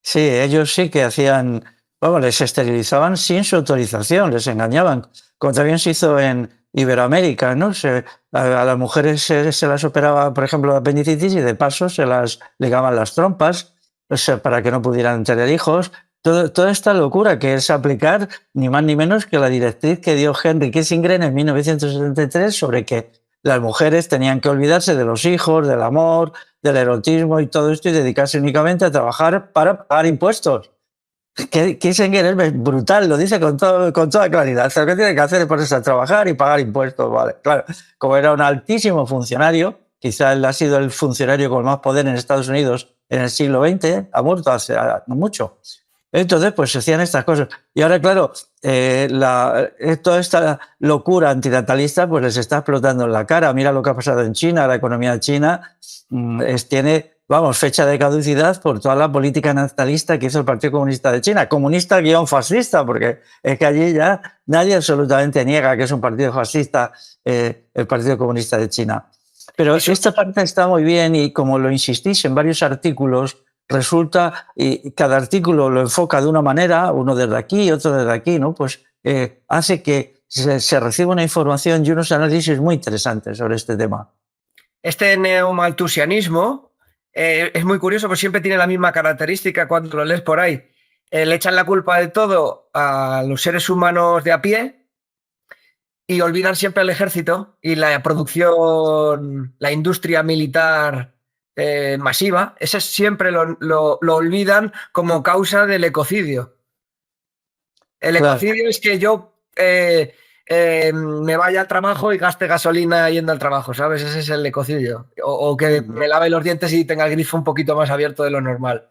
Sí, ellos sí que hacían, vamos, les esterilizaban sin su autorización, les engañaban, como también se hizo en Iberoamérica, ¿no? A las mujeres se las operaba, por ejemplo, la apendicitis y de paso se las ligaban las trompas, o sea, para que no pudieran tener hijos. Toda esta locura que es aplicar ni más ni menos que la directriz que dio Henry Kissinger en 1973 sobre que las mujeres tenían que olvidarse de los hijos, del amor, del erotismo y todo esto y dedicarse únicamente a trabajar para pagar impuestos. Kissinger es brutal, lo dice con toda claridad. Lo que tiene que hacer es ponerse a trabajar y pagar impuestos. Vale, claro, como era un altísimo funcionario, quizá él ha sido el funcionario con más poder en Estados Unidos en el siglo XX, ha muerto hace no mucho. Entonces, pues se hacían estas cosas. Y ahora, claro, toda esta locura antinatalista pues les está explotando en la cara. Mira lo que ha pasado en China. La economía china tiene, vamos, fecha de caducidad por toda la política natalista que hizo el Partido Comunista de China. Comunista guión fascista, porque es que allí ya nadie absolutamente niega que es un partido fascista el Partido Comunista de China. Pero esta parte está muy bien y como lo insistís en varios artículos, resulta, y cada artículo lo enfoca de una manera, uno desde aquí y otro desde aquí, ¿no? Pues hace que se reciba una información y unos análisis muy interesantes sobre este tema. Este neomalthusianismo es muy curioso, porque siempre tiene la misma característica cuando lo lees por ahí. Le echan la culpa de todo a los seres humanos de a pie y olvidan siempre al ejército y la producción, la industria militar masiva. Ese siempre lo olvidan como causa del ecocidio. El ecocidio es que yo me vaya al trabajo y gaste gasolina yendo al trabajo, ¿sabes? Ese es el ecocidio. O que me lave los dientes y tenga el grifo un poquito más abierto de lo normal.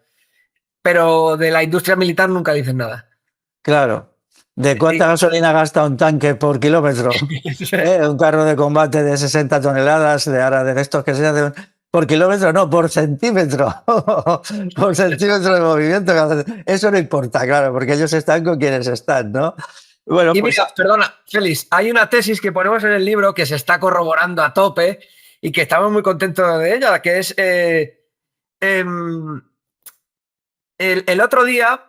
Pero de la industria militar nunca dicen nada. Claro. ¿De cuánta gasolina gasta un tanque por kilómetro? Un carro de combate de 60 toneladas de estos que se hacen por kilómetro, no, por centímetro. Por centímetro de movimiento. Eso no importa, claro, porque ellos están con quienes están, ¿no? Bueno, y pues... mira, perdona, Félix, hay una tesis que ponemos en el libro que se está corroborando a tope y que estamos muy contentos de ella, que es el otro día,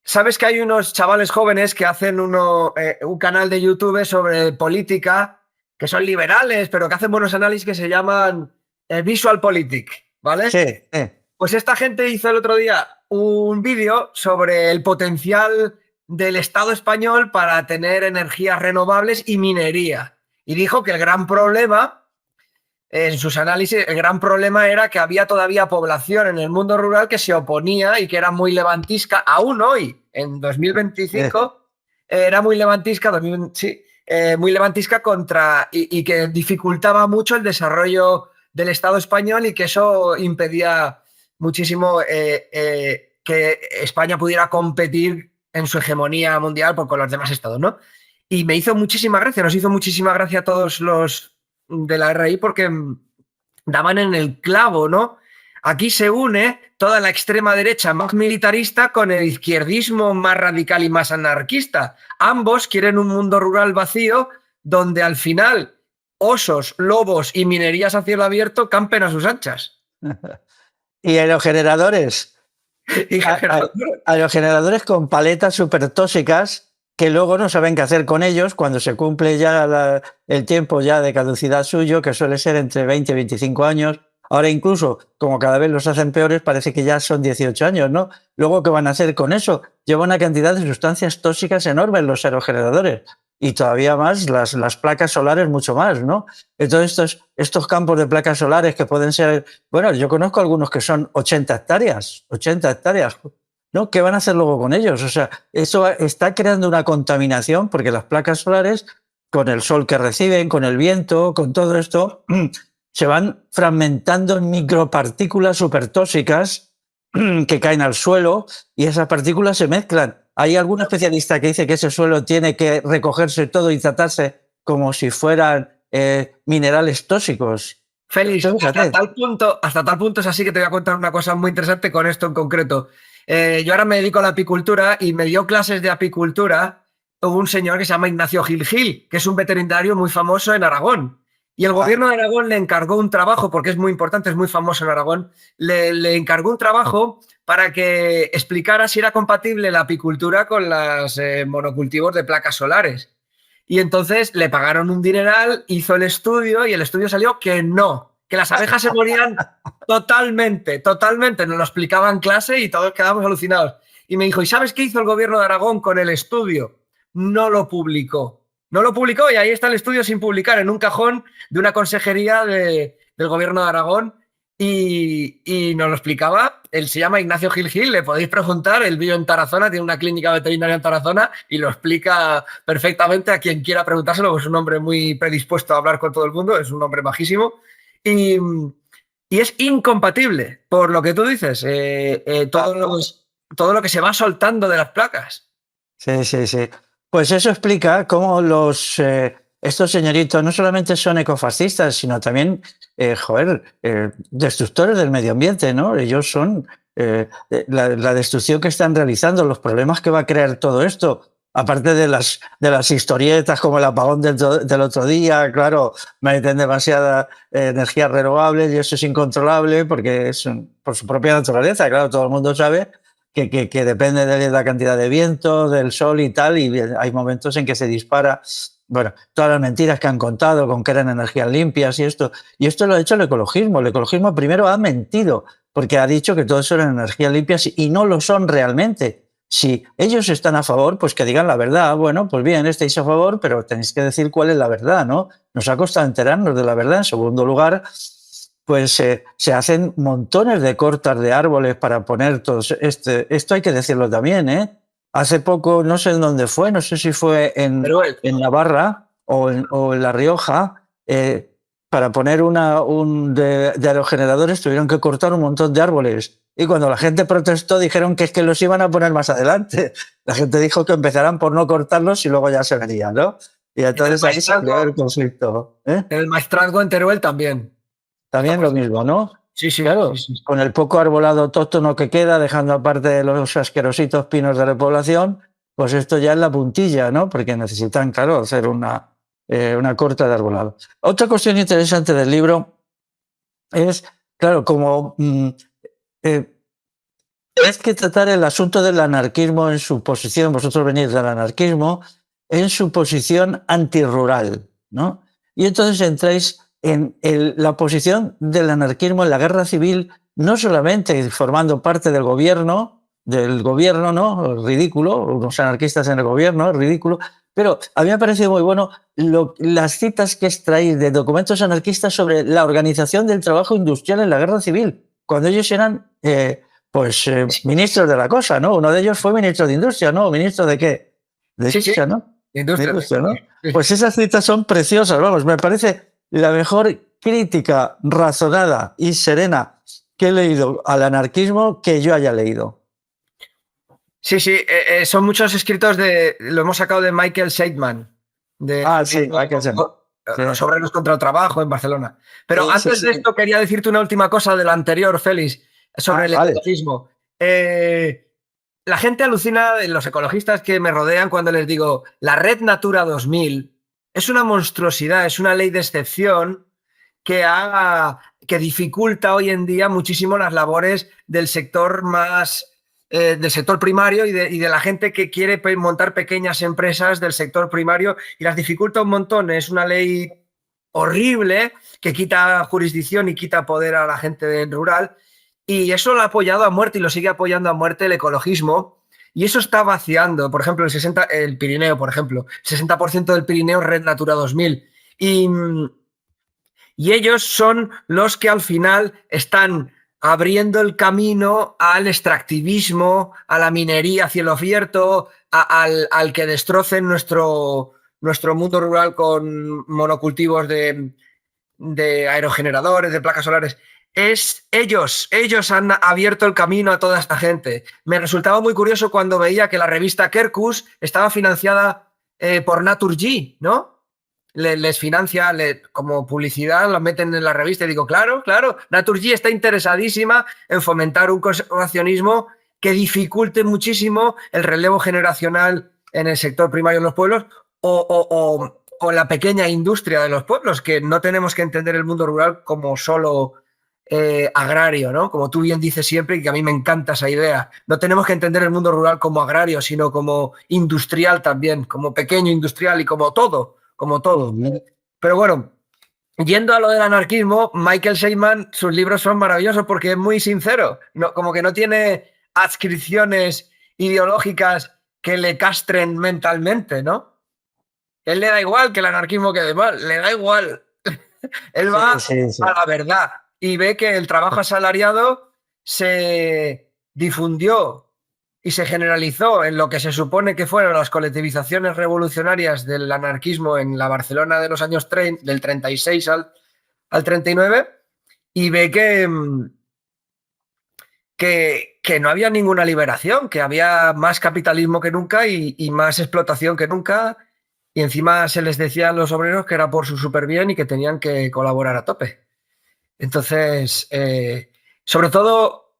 sabes que hay unos chavales jóvenes que hacen un canal de YouTube sobre política, que son liberales, pero que hacen buenos análisis que se llaman Visual Politic, ¿vale? Sí. Pues esta gente hizo el otro día un vídeo sobre el potencial del Estado español para tener energías renovables y minería. Y dijo que el gran problema, en sus análisis, el gran problema era que había todavía población en el mundo rural que se oponía y que era muy levantisca, aún hoy, en 2025, era muy levantisca, muy levantisca contra, y que dificultaba mucho el desarrollo del Estado español y que eso impedía muchísimo que España pudiera competir en su hegemonía mundial con los demás estados, ¿no? Y me hizo muchísima gracia, nos hizo muchísima gracia a todos los de la RI porque daban en el clavo, ¿no? Aquí se une toda la extrema derecha más militarista con el izquierdismo más radical y más anarquista. Ambos quieren un mundo rural vacío donde al final osos, lobos y minerías a cielo abierto campen a sus anchas. Y a los generadores. A los generadores con paletas súper tóxicas que luego no saben qué hacer con ellos cuando se cumple ya el tiempo ya de caducidad suyo, que suele ser entre 20 y 25 años. Ahora incluso, como cada vez los hacen peores, parece que ya son 18 años, ¿no? Luego, ¿qué van a hacer con eso? Lleva una cantidad de sustancias tóxicas enormes los aerogeneradores. Y todavía más las placas solares, mucho más, ¿no? Entonces, estos campos de placas solares que pueden ser... Bueno, yo conozco algunos que son 80 hectáreas, ¿no? ¿Qué van a hacer luego con ellos? O sea, eso está creando una contaminación porque las placas solares, con el sol que reciben, con el viento, con todo esto... se van fragmentando en micropartículas supertóxicas que caen al suelo y esas partículas se mezclan. Hay algún especialista que dice que ese suelo tiene que recogerse todo y tratarse como si fueran minerales tóxicos. Félix, hasta tal punto es así que te voy a contar una cosa muy interesante con esto en concreto. Yo ahora me dedico a la apicultura y me dio clases de apicultura un señor que se llama Ignacio Gil Gil, que es un veterinario muy famoso en Aragón. Y el gobierno de Aragón le encargó un trabajo, porque es muy importante, es muy famoso en Aragón, le encargó un trabajo para que explicara si era compatible la apicultura con los monocultivos de placas solares. Y entonces le pagaron un dineral, hizo el estudio y el estudio salió que no, que las abejas se morían totalmente. Nos lo explicaba en clase y todos quedamos alucinados. Y me dijo, ¿y sabes qué hizo el gobierno de Aragón con el estudio? No lo publicó. No lo publicó y ahí está el estudio sin publicar, en un cajón de una consejería del gobierno de Aragón y nos lo explicaba. Él se llama Ignacio Gil Gil, le podéis preguntar, él vive en Tarazona, tiene una clínica veterinaria en Tarazona y lo explica perfectamente a quien quiera preguntárselo, es un hombre muy predispuesto a hablar con todo el mundo, es un hombre majísimo y es incompatible, por lo que tú dices, todo lo que se va soltando de las placas. Sí. Pues eso explica cómo estos señoritos no solamente son ecofascistas, sino también, destructores del medio ambiente, ¿no? Ellos son la destrucción que están realizando, los problemas que va a crear todo esto, aparte de las historietas como el apagón del otro día, claro, meten demasiada energía renovable y eso es incontrolable porque es por su propia naturaleza, claro, todo el mundo sabe que depende de la cantidad de viento, del sol y tal, y hay momentos en que se dispara, bueno, todas las mentiras que han contado con que eran energías limpias y esto lo ha hecho el ecologismo. El ecologismo primero ha mentido, porque ha dicho que todo eso eran energías limpias y no lo son realmente. Si ellos están a favor, pues que digan la verdad. Bueno, pues bien, estáis a favor, pero tenéis que decir cuál es la verdad, ¿no? Nos ha costado enterarnos de la verdad. En segundo lugar, pues se hacen montones de cortas de árboles para poner todos. Esto hay que decirlo también, ¿eh? Hace poco, no sé en dónde fue, no sé si fue en Navarra o en La Rioja, para poner de aerogeneradores tuvieron que cortar un montón de árboles. Y cuando la gente protestó dijeron que es que los iban a poner más adelante. La gente dijo que empezarán por no cortarlos y luego ya se vería, ¿no? Y entonces ahí se creó el conflicto. El maestrazgo en Teruel también. También lo mismo, ¿no? Sí, claro, sí. Con el poco arbolado autóctono que queda, dejando aparte de los asquerositos pinos de repoblación, pues esto ya es la puntilla, ¿no? Porque necesitan, claro, hacer una corta de arbolado. Otra cuestión interesante del libro es, claro, como es que tratar el asunto del anarquismo en su posición, vosotros venís del anarquismo, en su posición antirrural, ¿no? Y entonces entráis en la posición del anarquismo en la guerra civil, no solamente formando parte del gobierno, ¿no? Ridículo, unos anarquistas en el gobierno, ridículo, pero a mí me ha parecido muy bueno las citas que extraí de documentos anarquistas sobre la organización del trabajo industrial en la guerra civil, cuando ellos eran ministros de la cosa, ¿no? Uno de ellos fue ministro de Industria, ¿no? ¿Ministro de qué? De Industria, ¿no? De Industria, ¿no? Pues esas citas son preciosas, vamos, me parece la mejor crítica razonada y serena que he leído al anarquismo que yo haya leído. Sí, sí, son muchos escritos lo hemos sacado de Michael Seidman, de Sí, hay que hacer. Sí, Los obreros contra el trabajo en Barcelona. Pero sí, antes sí. de esto quería decirte una última cosa de lo anterior, Félix, sobre el Vale. ecologismo. La gente alucina, los ecologistas que me rodean, cuando les digo, la Red Natura 2000 es una monstruosidad, es una ley de excepción que dificulta hoy en día muchísimo las labores del sector del sector primario y de la gente que quiere montar pequeñas empresas del sector primario, y las dificulta un montón. Es una ley horrible que quita jurisdicción y quita poder a la gente rural, y eso lo ha apoyado a muerte y lo sigue apoyando a muerte el ecologismo. Y eso está vaciando, por ejemplo, el Pirineo, por ejemplo, el 60% del Pirineo es Red Natura 2000. Y ellos son los que al final están abriendo el camino al extractivismo, a la minería a cielo abierto, al que destrocen nuestro mundo rural con monocultivos de aerogeneradores, de placas solares. Ellos han abierto el camino a toda esta gente. Me resultaba muy curioso cuando veía que la revista Kerkus estaba financiada por Naturgy, ¿no? Les financia como publicidad, los meten en la revista, y digo, claro, Naturgy está interesadísima en fomentar un conservacionismo que dificulte muchísimo el relevo generacional en el sector primario en los pueblos, o la pequeña industria de los pueblos, que no tenemos que entender el mundo rural como solo agrario, ¿no? Como tú bien dices siempre, y que a mí me encanta esa idea. No tenemos que entender el mundo rural como agrario, sino como industrial también, como pequeño industrial y como todo. Pero bueno, yendo a lo del anarquismo, Michael Seidman, sus libros son maravillosos porque es muy sincero, como que no tiene adscripciones ideológicas que le castren mentalmente, ¿no? Él le da igual que el anarquismo quede mal, le da igual. Él va a la verdad y ve que el trabajo asalariado se difundió y se generalizó en lo que se supone que fueron las colectivizaciones revolucionarias del anarquismo en la Barcelona de los años del 36 al 39, y ve que no había ninguna liberación, que había más capitalismo que nunca y más explotación que nunca, y encima se les decía a los obreros que era por su súper bien y que tenían que colaborar a tope. Entonces, sobre todo,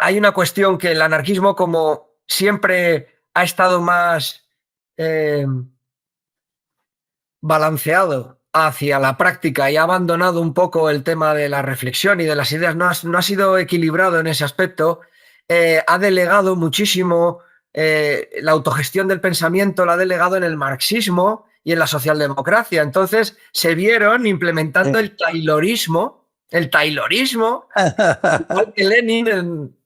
hay una cuestión que el anarquismo, como siempre ha estado más balanceado hacia la práctica y ha abandonado un poco el tema de la reflexión y de las ideas, no ha sido equilibrado en ese aspecto, ha delegado muchísimo la autogestión del pensamiento, la ha delegado en el marxismo y en la socialdemocracia. Entonces se vieron implementando el taylorismo, igual que Lenin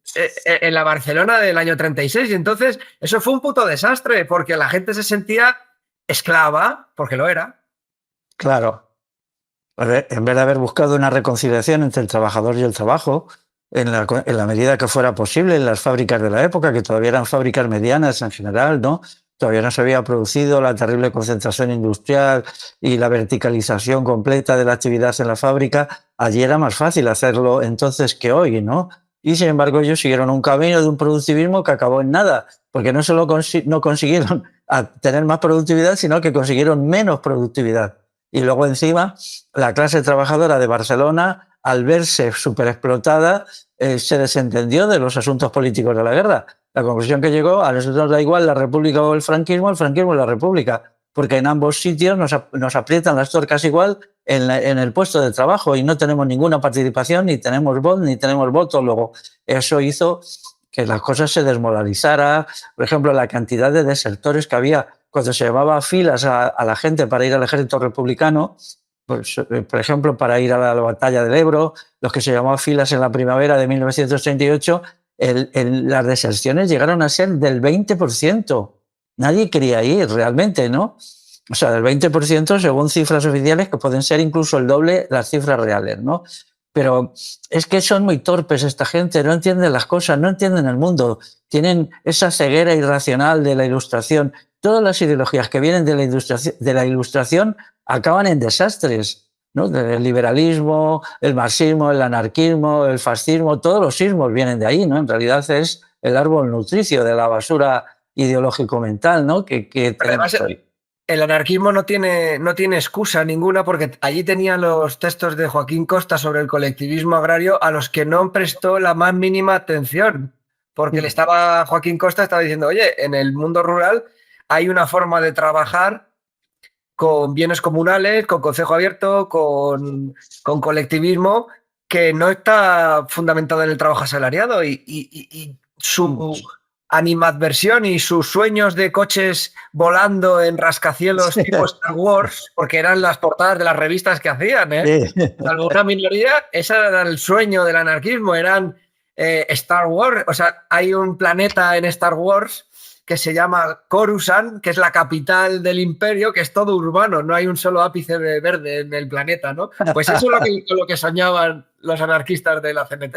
en la Barcelona del año 36. Y entonces eso fue un puto desastre, porque la gente se sentía esclava, porque lo era. Claro. En vez de haber buscado una reconciliación entre el trabajador y el trabajo, en la medida que fuera posible, en las fábricas de la época, que todavía eran fábricas medianas en general, ¿no? Todavía no se había producido la terrible concentración industrial y la verticalización completa de la actividad en la fábrica. Allí era más fácil hacerlo entonces que hoy, ¿no? Y sin embargo ellos siguieron un camino de un productivismo que acabó en nada, porque no solo no consiguieron tener más productividad, sino que consiguieron menos productividad. Y luego encima la clase trabajadora de Barcelona, al verse superexplotada, se desentendió de los asuntos políticos de la guerra. La conclusión que llegó: a nosotros nos da igual la república o el franquismo y la república, porque en ambos sitios nos aprietan las tuercas igual en el puesto de trabajo y no tenemos ninguna participación, ni tenemos voz, ni tenemos voto. Luego, eso hizo que las cosas se desmoralizaran. Por ejemplo, la cantidad de desertores que había cuando se llevaba filas a la gente para ir al ejército republicano, pues, por ejemplo, para ir a la batalla del Ebro, los que se llamaban filas en la primavera de 1938, las deserciones llegaron a ser del 20%. Nadie quería ir realmente, ¿no? O sea, del 20% según cifras oficiales, que pueden ser incluso el doble las cifras reales, ¿no? Pero es que son muy torpes esta gente, no entienden las cosas, no entienden el mundo, tienen esa ceguera irracional de la Ilustración. Todas las ideologías que vienen de la Ilustración acaban en desastres, ¿no? El liberalismo, el marxismo, el anarquismo, el fascismo, todos los sismos vienen de ahí, ¿no? En realidad es el árbol nutricio de la basura ideológico-mental, ¿no? Que Además, tenemos hoy. el anarquismo no tiene excusa ninguna porque allí tenía los textos de Joaquín Costa sobre el colectivismo agrario a los que no prestó la más mínima atención. Porque Joaquín Costa estaba diciendo, oye, en el mundo rural hay una forma de trabajar con bienes comunales, con concejo abierto, con colectivismo, que no está fundamentado en el trabajo asalariado y su animadversión y sus sueños de coches volando en rascacielos tipo Star Wars, porque eran las portadas de las revistas que hacían, ¿eh? Salvo una minoría, ese era el sueño del anarquismo, eran Star Wars. O sea, hay un planeta en Star Wars que se llama Coruscant, que es la capital del imperio, que es todo urbano, no hay un solo ápice de verde en el planeta, ¿no? Pues eso es lo que soñaban los anarquistas de la CNT.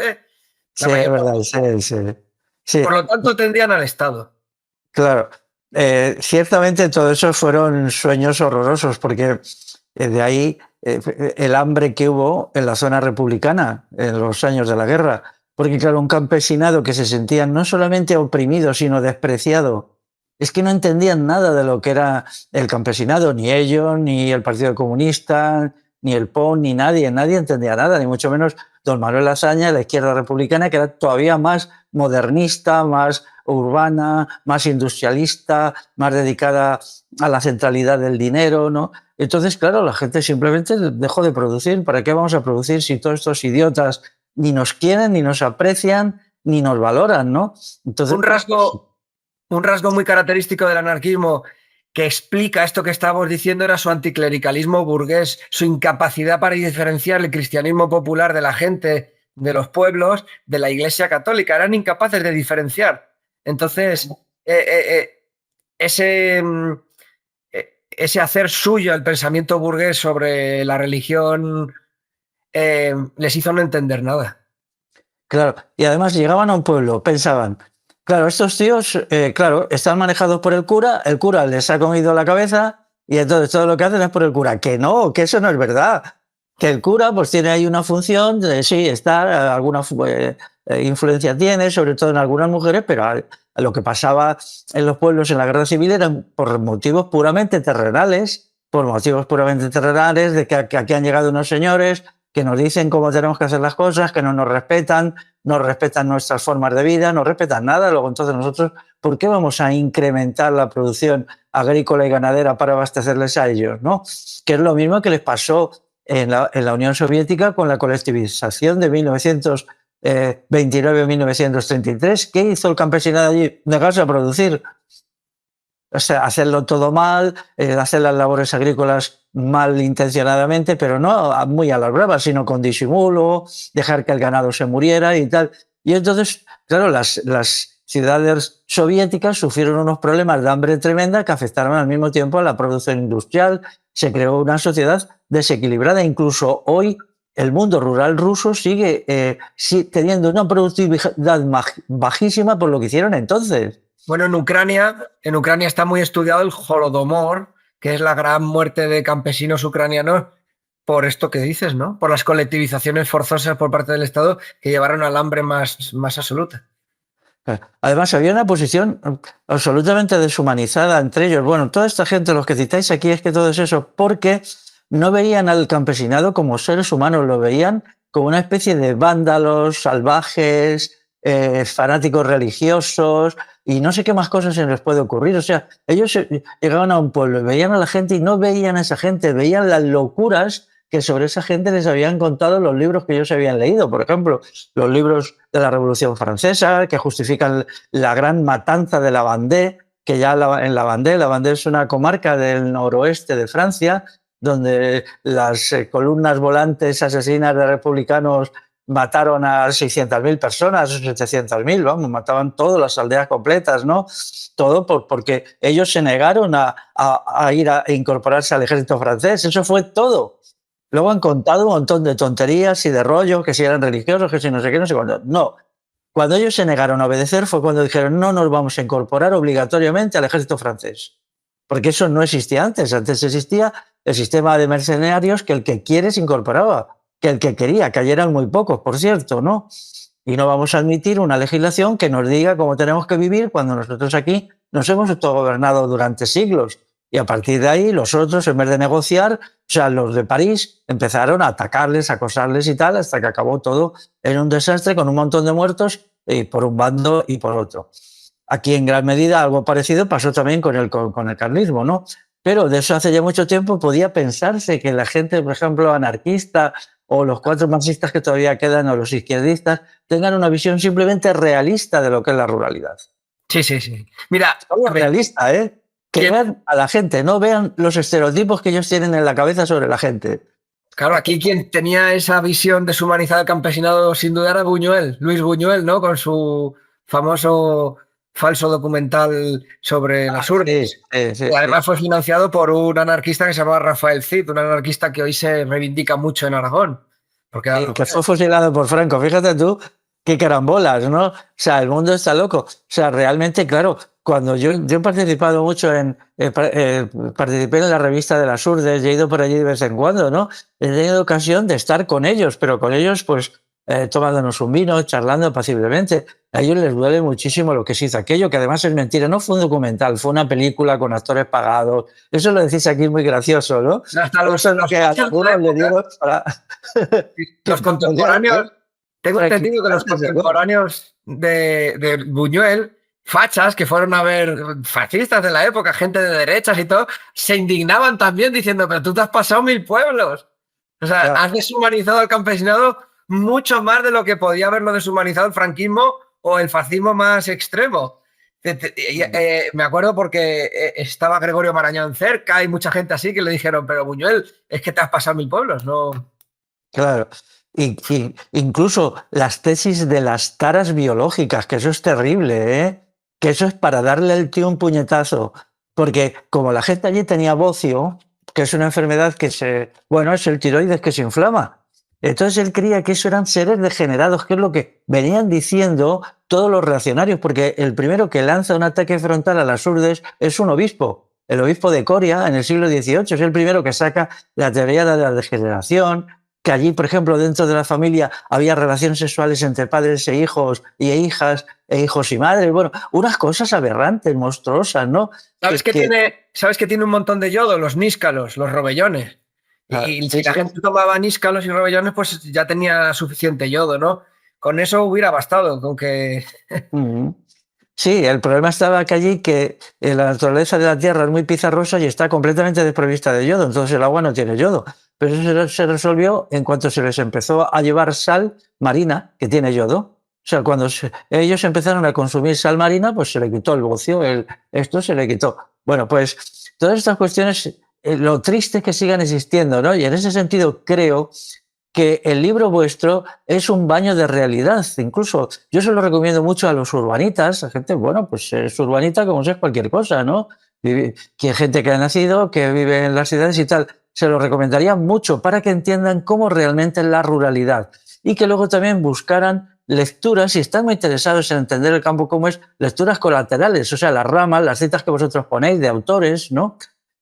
Sí, es verdad, sí. Por lo tanto, tendrían al Estado. Claro. Ciertamente todo eso fueron sueños horrorosos, porque de ahí el hambre que hubo en la zona republicana en los años de la guerra. Porque, claro, un campesinado que se sentía no solamente oprimido, sino despreciado. Es que no entendían nada de lo que era el campesinado, ni ellos, ni el Partido Comunista, ni el PON, ni nadie. Nadie entendía nada, ni mucho menos don Manuel Azaña, la izquierda republicana, que era todavía más modernista, más urbana, más industrialista, más dedicada a la centralidad del dinero, ¿no? Entonces, claro, la gente simplemente dejó de producir. ¿Para qué vamos a producir si todos estos idiotas ni nos quieren, ni nos aprecian, ni nos valoran, ¿no? Entonces, un rasgo muy característico del anarquismo que explica esto que estábamos diciendo era su anticlericalismo burgués, su incapacidad para diferenciar el cristianismo popular de la gente, de los pueblos, de la Iglesia católica. Eran incapaces de diferenciar. Entonces, ese hacer suyo el pensamiento burgués sobre la religión les hizo no entender nada. Claro, y además llegaban a un pueblo, pensaban, claro, estos tíos, claro, están manejados por el cura les ha comido la cabeza y entonces todo lo que hacen es por el cura. Que no, que eso no es verdad. Que el cura pues tiene ahí una función, sí, está, alguna influencia tiene, sobre todo en algunas mujeres, pero lo que pasaba en los pueblos en la guerra civil eran por motivos puramente terrenales, de que aquí han llegado unos señores que nos dicen cómo tenemos que hacer las cosas, que no nos respetan nuestras formas de vida, no respetan nada. Luego, entonces, nosotros, ¿por qué vamos a incrementar la producción agrícola y ganadera para abastecerles a ellos, ¿no? Que es lo mismo que les pasó en la Unión Soviética con la colectivización de 1929-1933. ¿Qué hizo el campesinado allí? Negarse a producir. O sea, hacerlo todo mal, hacer las labores agrícolas mal intencionadamente, pero no muy a las bravas, sino con disimulo, dejar que el ganado se muriera y tal. Y entonces, claro, las ciudades soviéticas sufrieron unos problemas de hambre tremenda que afectaron al mismo tiempo a la producción industrial. Se creó una sociedad desequilibrada. Incluso hoy el mundo rural ruso sigue teniendo una productividad bajísima por lo que hicieron entonces. Bueno, en Ucrania está muy estudiado el Holodomor, que es la gran muerte de campesinos ucranianos por esto que dices, ¿no? Por las colectivizaciones forzosas por parte del Estado que llevaron al hambre más absoluta. Además, había una posición absolutamente deshumanizada entre ellos. Bueno, toda esta gente, los que citáis aquí, es que todo es eso, porque no veían al campesinado como seres humanos, lo veían como una especie de vándalos, salvajes, fanáticos religiosos y no sé qué más cosas se les puede ocurrir. O sea, ellos llegaban a un pueblo, veían a la gente y no veían a esa gente, veían las locuras que sobre esa gente les habían contado los libros que ellos habían leído. Por ejemplo, los libros de la Revolución Francesa, que justifican la gran matanza de La Vendée, que ya en La Vendée es una comarca del noroeste de Francia, donde las columnas volantes asesinas de republicanos mataron a 600.000 personas, 700.000, vamos, mataban todas las aldeas completas, ¿no? Todo porque ellos se negaron a ir a incorporarse al ejército francés. Eso fue todo. Luego han contado un montón de tonterías y de rollos, que si eran religiosos, que si no sé qué, no sé cuándo. No. Cuando ellos se negaron a obedecer fue cuando dijeron no nos vamos a incorporar obligatoriamente al ejército francés. Porque eso no existía antes. Antes existía el sistema de mercenarios que el que quiere se incorporaba, que el que quería, que ayer eran muy pocos, por cierto, ¿no? y no vamos a admitir una legislación que nos diga cómo tenemos que vivir cuando nosotros aquí nos hemos autogobernado durante siglos. Y a partir de ahí, los otros, en vez de negociar, o sea, los de París empezaron a atacarles, a acosarles y tal, hasta que acabó todo en un desastre con un montón de muertos por un bando y por otro. Aquí, en gran medida, algo parecido pasó también con el carlismo, ¿no? Pero de eso hace ya mucho tiempo podía pensarse que la gente, por ejemplo, anarquista o los 4 marxistas que todavía quedan o los izquierdistas tengan una visión simplemente realista de lo que es la ruralidad. Sí, sí, sí. Mira, realista, ¿eh? Que vean a la gente, no vean los estereotipos que ellos tienen en la cabeza sobre la gente. Claro, aquí quien tenía esa visión deshumanizada del campesinado sin duda era Buñuel, Luis Buñuel, ¿no? Con su famoso falso documental sobre las urdes. Sí, además fue financiado por un anarquista que se llamaba Rafael Cid, un anarquista que hoy se reivindica mucho en Aragón. Porque que fue fusilado por Franco. Fíjate tú qué carambolas, ¿no? O sea, el mundo está loco. O sea, realmente, claro, cuando yo he participado mucho participé en la revista de las Urdes, he ido por allí de vez en cuando, ¿no? He tenido ocasión de estar con ellos, pero con ellos, pues, tomándonos un vino, charlando apaciblemente. A ellos les duele muchísimo lo que se hizo aquello, que además es mentira. No fue un documental, fue una película con actores pagados. Eso lo decís aquí muy gracioso, ¿no? Hasta los que a algunos le dieron para... Los contemporáneos, tengo entendido que los contemporáneos de Buñuel, fachas que fueron a ver, fascistas de la época, gente de derechas y todo, se indignaban también diciendo, pero tú te has pasado 1000 pueblos. O sea, has deshumanizado al campesinado mucho más de lo que podía haberlo deshumanizado el franquismo o el fascismo más extremo. Me acuerdo porque estaba Gregorio Marañón cerca y mucha gente así que le dijeron, pero Buñuel, es que te has pasado 1000 pueblos, ¿no? Claro. Y incluso las tesis de las taras biológicas, que eso es terrible, ¿eh? Que eso es para darle al tío un puñetazo. Porque como la gente allí tenía bocio, que es una enfermedad que es el tiroides que se inflama. Entonces él creía que eso eran seres degenerados, que es lo que venían diciendo todos los reaccionarios, porque el primero que lanza un ataque frontal a las urdes es un obispo, el obispo de Coria en el siglo XVIII, es el primero que saca la teoría de la degeneración, que allí, por ejemplo, dentro de la familia había relaciones sexuales entre padres e hijos y hijas, e hijos y madres. Bueno, unas cosas aberrantes, monstruosas, ¿no? ¿Sabes que tiene un montón de yodo? Los níscalos, los robellones. Y si la gente tomaba níscalos y robellones, pues ya tenía suficiente yodo, ¿no? Con eso hubiera bastado, con que... Sí, el problema estaba que allí que la naturaleza de la Tierra es muy pizarrosa y está completamente desprovista de yodo, entonces el agua no tiene yodo. Pero eso se resolvió en cuanto se les empezó a llevar sal marina, que tiene yodo. O sea, cuando ellos empezaron a consumir sal marina, pues se le quitó el bocio, esto se le quitó. Bueno, pues todas estas cuestiones, lo triste es que sigan existiendo, ¿no? Y en ese sentido creo que el libro vuestro es un baño de realidad. Incluso yo se lo recomiendo mucho a los urbanitas, a gente, bueno, pues es urbanita como si es cualquier cosa, ¿no? Que gente que ha nacido, que vive en las ciudades y tal. Se lo recomendaría mucho para que entiendan cómo realmente es la ruralidad y que luego también buscaran lecturas, si están muy interesados en entender el campo como es, lecturas colaterales, o sea, las ramas, las citas que vosotros ponéis de autores, ¿no?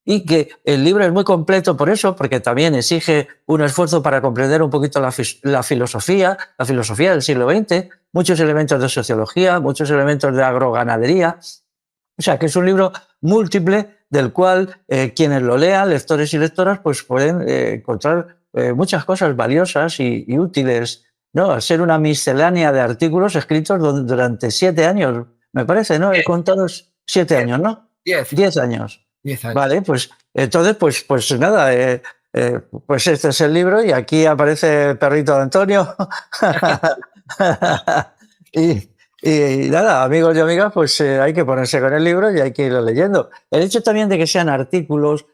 Y que el libro es muy completo por eso, porque también exige un esfuerzo para comprender un poquito la filosofía del siglo XX, muchos elementos de sociología, muchos elementos de agroganadería. O sea, que es un libro múltiple del cual quienes lo lean, lectores y lectoras, pues pueden encontrar muchas cosas valiosas y útiles, ¿no? Al ser una miscelánea de artículos escritos durante 7 años, me parece, ¿no? He contado 7 años, ¿no? 10 años. 10 años. Vale, pues entonces, pues nada, pues este es el libro y aquí aparece el perrito de Antonio. y nada, amigos y amigas, pues hay que ponerse con el libro y hay que irlo leyendo. El hecho también de que sean artículos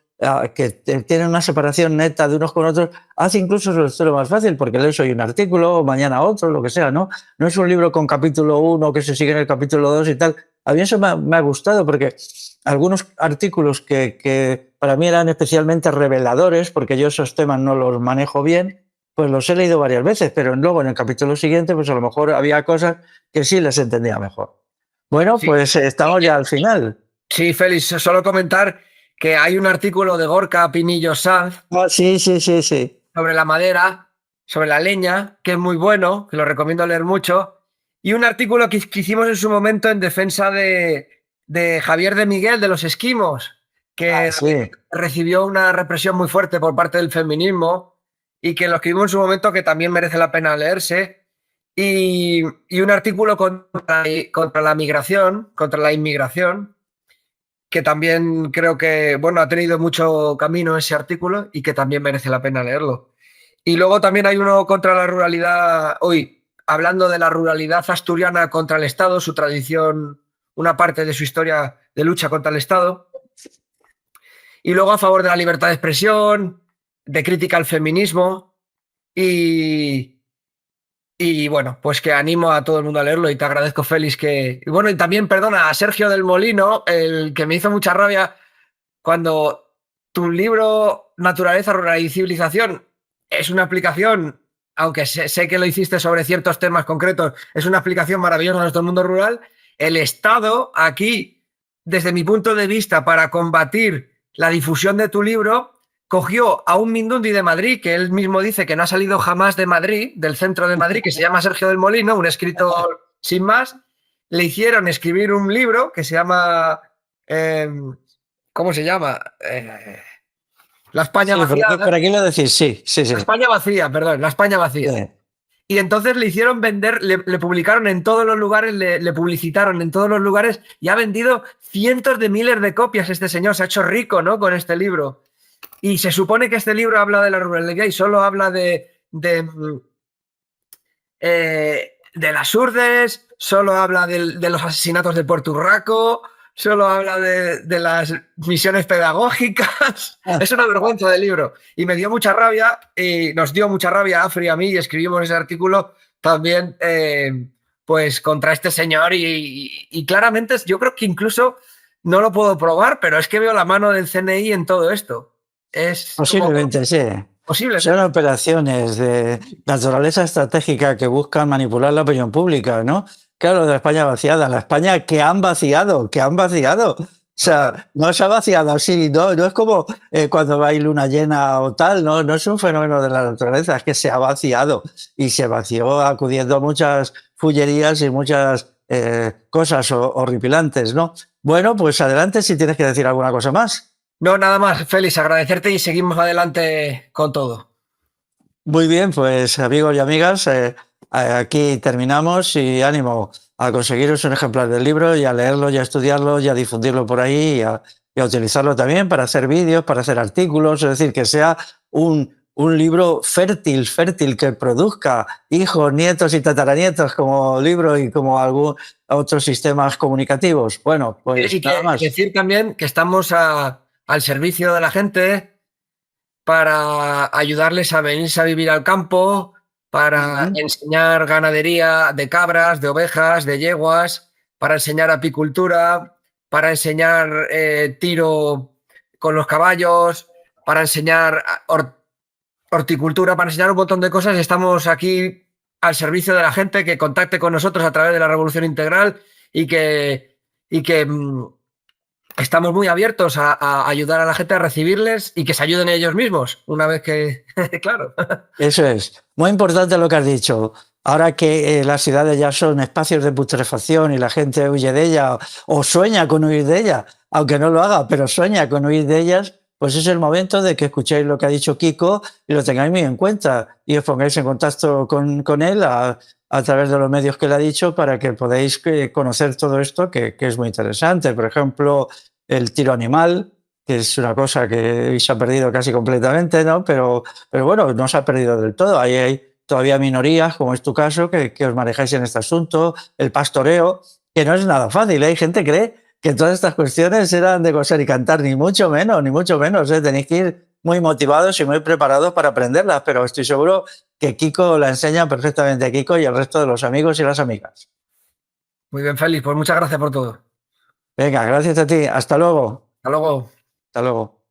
que tienen una separación neta de unos con otros, hace incluso su lectura más fácil, porque lees hoy un artículo, mañana otro, lo que sea, ¿no? No es un libro con capítulo 1 que se sigue en el capítulo 2 y tal. A mí eso me ha gustado porque algunos artículos que para mí eran especialmente reveladores, porque yo esos temas no los manejo bien, pues los he leído varias veces, pero luego en el capítulo siguiente pues a lo mejor había cosas que sí les entendía mejor. Bueno, sí, pues estamos ya al final. Sí, Félix, solo comentar que hay un artículo de Gorka Pinillo Sanz sí. sobre la madera, sobre la leña, que es muy bueno, que lo recomiendo leer mucho, Y un artículo que hicimos en su momento en defensa de Javier de Miguel, de los esquimos, que Sí. recibió una represión muy fuerte por parte del feminismo y que lo escribimos en su momento, que también merece la pena leerse. Y un artículo contra la migración, contra la inmigración, que también creo que, bueno, ha tenido mucho camino ese artículo y que también merece la pena leerlo. Y luego también hay uno contra la ruralidad, hoy, hablando de la ruralidad asturiana contra el Estado, su tradición, una parte de su historia de lucha contra el Estado. Y luego a favor de la libertad de expresión, de crítica al feminismo y bueno, pues que animo a todo el mundo a leerlo y te agradezco, Félix, que... Y bueno, y también, perdona, a Sergio del Molino, el que me hizo mucha rabia cuando tu libro Naturaleza, Rural y Civilización es una aplicación, aunque sé que lo hiciste sobre ciertos temas concretos, es una aplicación maravillosa de nuestro mundo rural, el Estado aquí, desde mi punto de vista, para combatir la difusión de tu libro, cogió a un Mindundi de Madrid, que él mismo dice que no ha salido jamás de Madrid, del centro de Madrid, que se llama Sergio del Molino, un escritor sin más, le hicieron escribir un libro que se llama... ¿cómo se llama? La España Sí, vacía. por aquí lo decís, sí, sí, sí. La España vacía, perdón, la España vacía. Sí. Y entonces le hicieron vender, le publicaron en todos los lugares, le publicitaron en todos los lugares y ha vendido cientos de miles de copias este señor, se ha hecho rico, ¿no? Con este libro. Y se supone que este libro habla de la ruralidad y solo habla de las urdes, solo habla de los asesinatos de Puerto Urraco, solo habla de las misiones pedagógicas. Ah, Es una vergüenza del libro. Y me dio mucha rabia, y nos dio mucha rabia a Afri y a mí, y escribimos ese artículo también pues contra este señor. Y claramente yo creo que incluso no lo puedo probar, pero es que veo la mano del CNI en todo esto. Es como posiblemente sí. posible. Son operaciones de naturaleza estratégica que buscan manipular la opinión pública, ¿no? Claro, de la España vaciada, la España que han vaciado, que han vaciado. O sea, no se ha vaciado así, no es como cuando hay luna llena o tal, no es un fenómeno de la naturaleza, es que se ha vaciado y se vació acudiendo a muchas fullerías y muchas cosas horripilantes, ¿no? Bueno, pues adelante si tienes que decir alguna cosa más. No, nada más, Félix, agradecerte y seguimos adelante con todo. Muy bien, pues amigos y amigas, aquí terminamos y ánimo a conseguiros un ejemplar del libro y a leerlo y a estudiarlo y a difundirlo por ahí y a utilizarlo también para hacer vídeos, para hacer artículos, es decir, que sea un libro fértil, que produzca hijos, nietos y tataranietos como libro y como algún otros sistemas comunicativos. Bueno, pues Y nada más. decir también que estamos al servicio de la gente para ayudarles a venirse a vivir al campo, para enseñar ganadería de cabras, de ovejas, de yeguas, para enseñar apicultura, para enseñar tiro con los caballos, para enseñar horticultura, para enseñar un montón de cosas. Estamos aquí al servicio de la gente que contacte con nosotros a través de la Revolución Integral y que estamos muy abiertos a ayudar a la gente a recibirles y que se ayuden ellos mismos, una vez que, claro. Eso es. Muy importante lo que has dicho. Ahora que las ciudades ya son espacios de putrefacción y la gente huye de ellas o sueña con huir de ellas, aunque no lo haga, pero sueña con huir de ellas, pues es el momento de que escuchéis lo que ha dicho Kiko y lo tengáis muy en cuenta y os pongáis en contacto con él a través de los medios que le ha dicho para que podáis conocer todo esto que es muy interesante. Por ejemplo, el tiro animal, que es una cosa que se ha perdido casi completamente, ¿no? Pero bueno, no se ha perdido del todo. Ahí hay todavía minorías, como es tu caso, que os manejáis en este asunto. El pastoreo, que no es nada fácil. Hay gente que cree que todas estas cuestiones eran de coser y cantar, ni mucho menos, ni mucho menos. Tenéis que ir muy motivados y muy preparados para aprenderlas, pero estoy seguro que Kiko la enseña perfectamente a Kiko y al resto de los amigos y las amigas. Muy bien, Félix, pues muchas gracias por todo. Venga, gracias a ti. Hasta luego. Hasta luego. Hasta luego.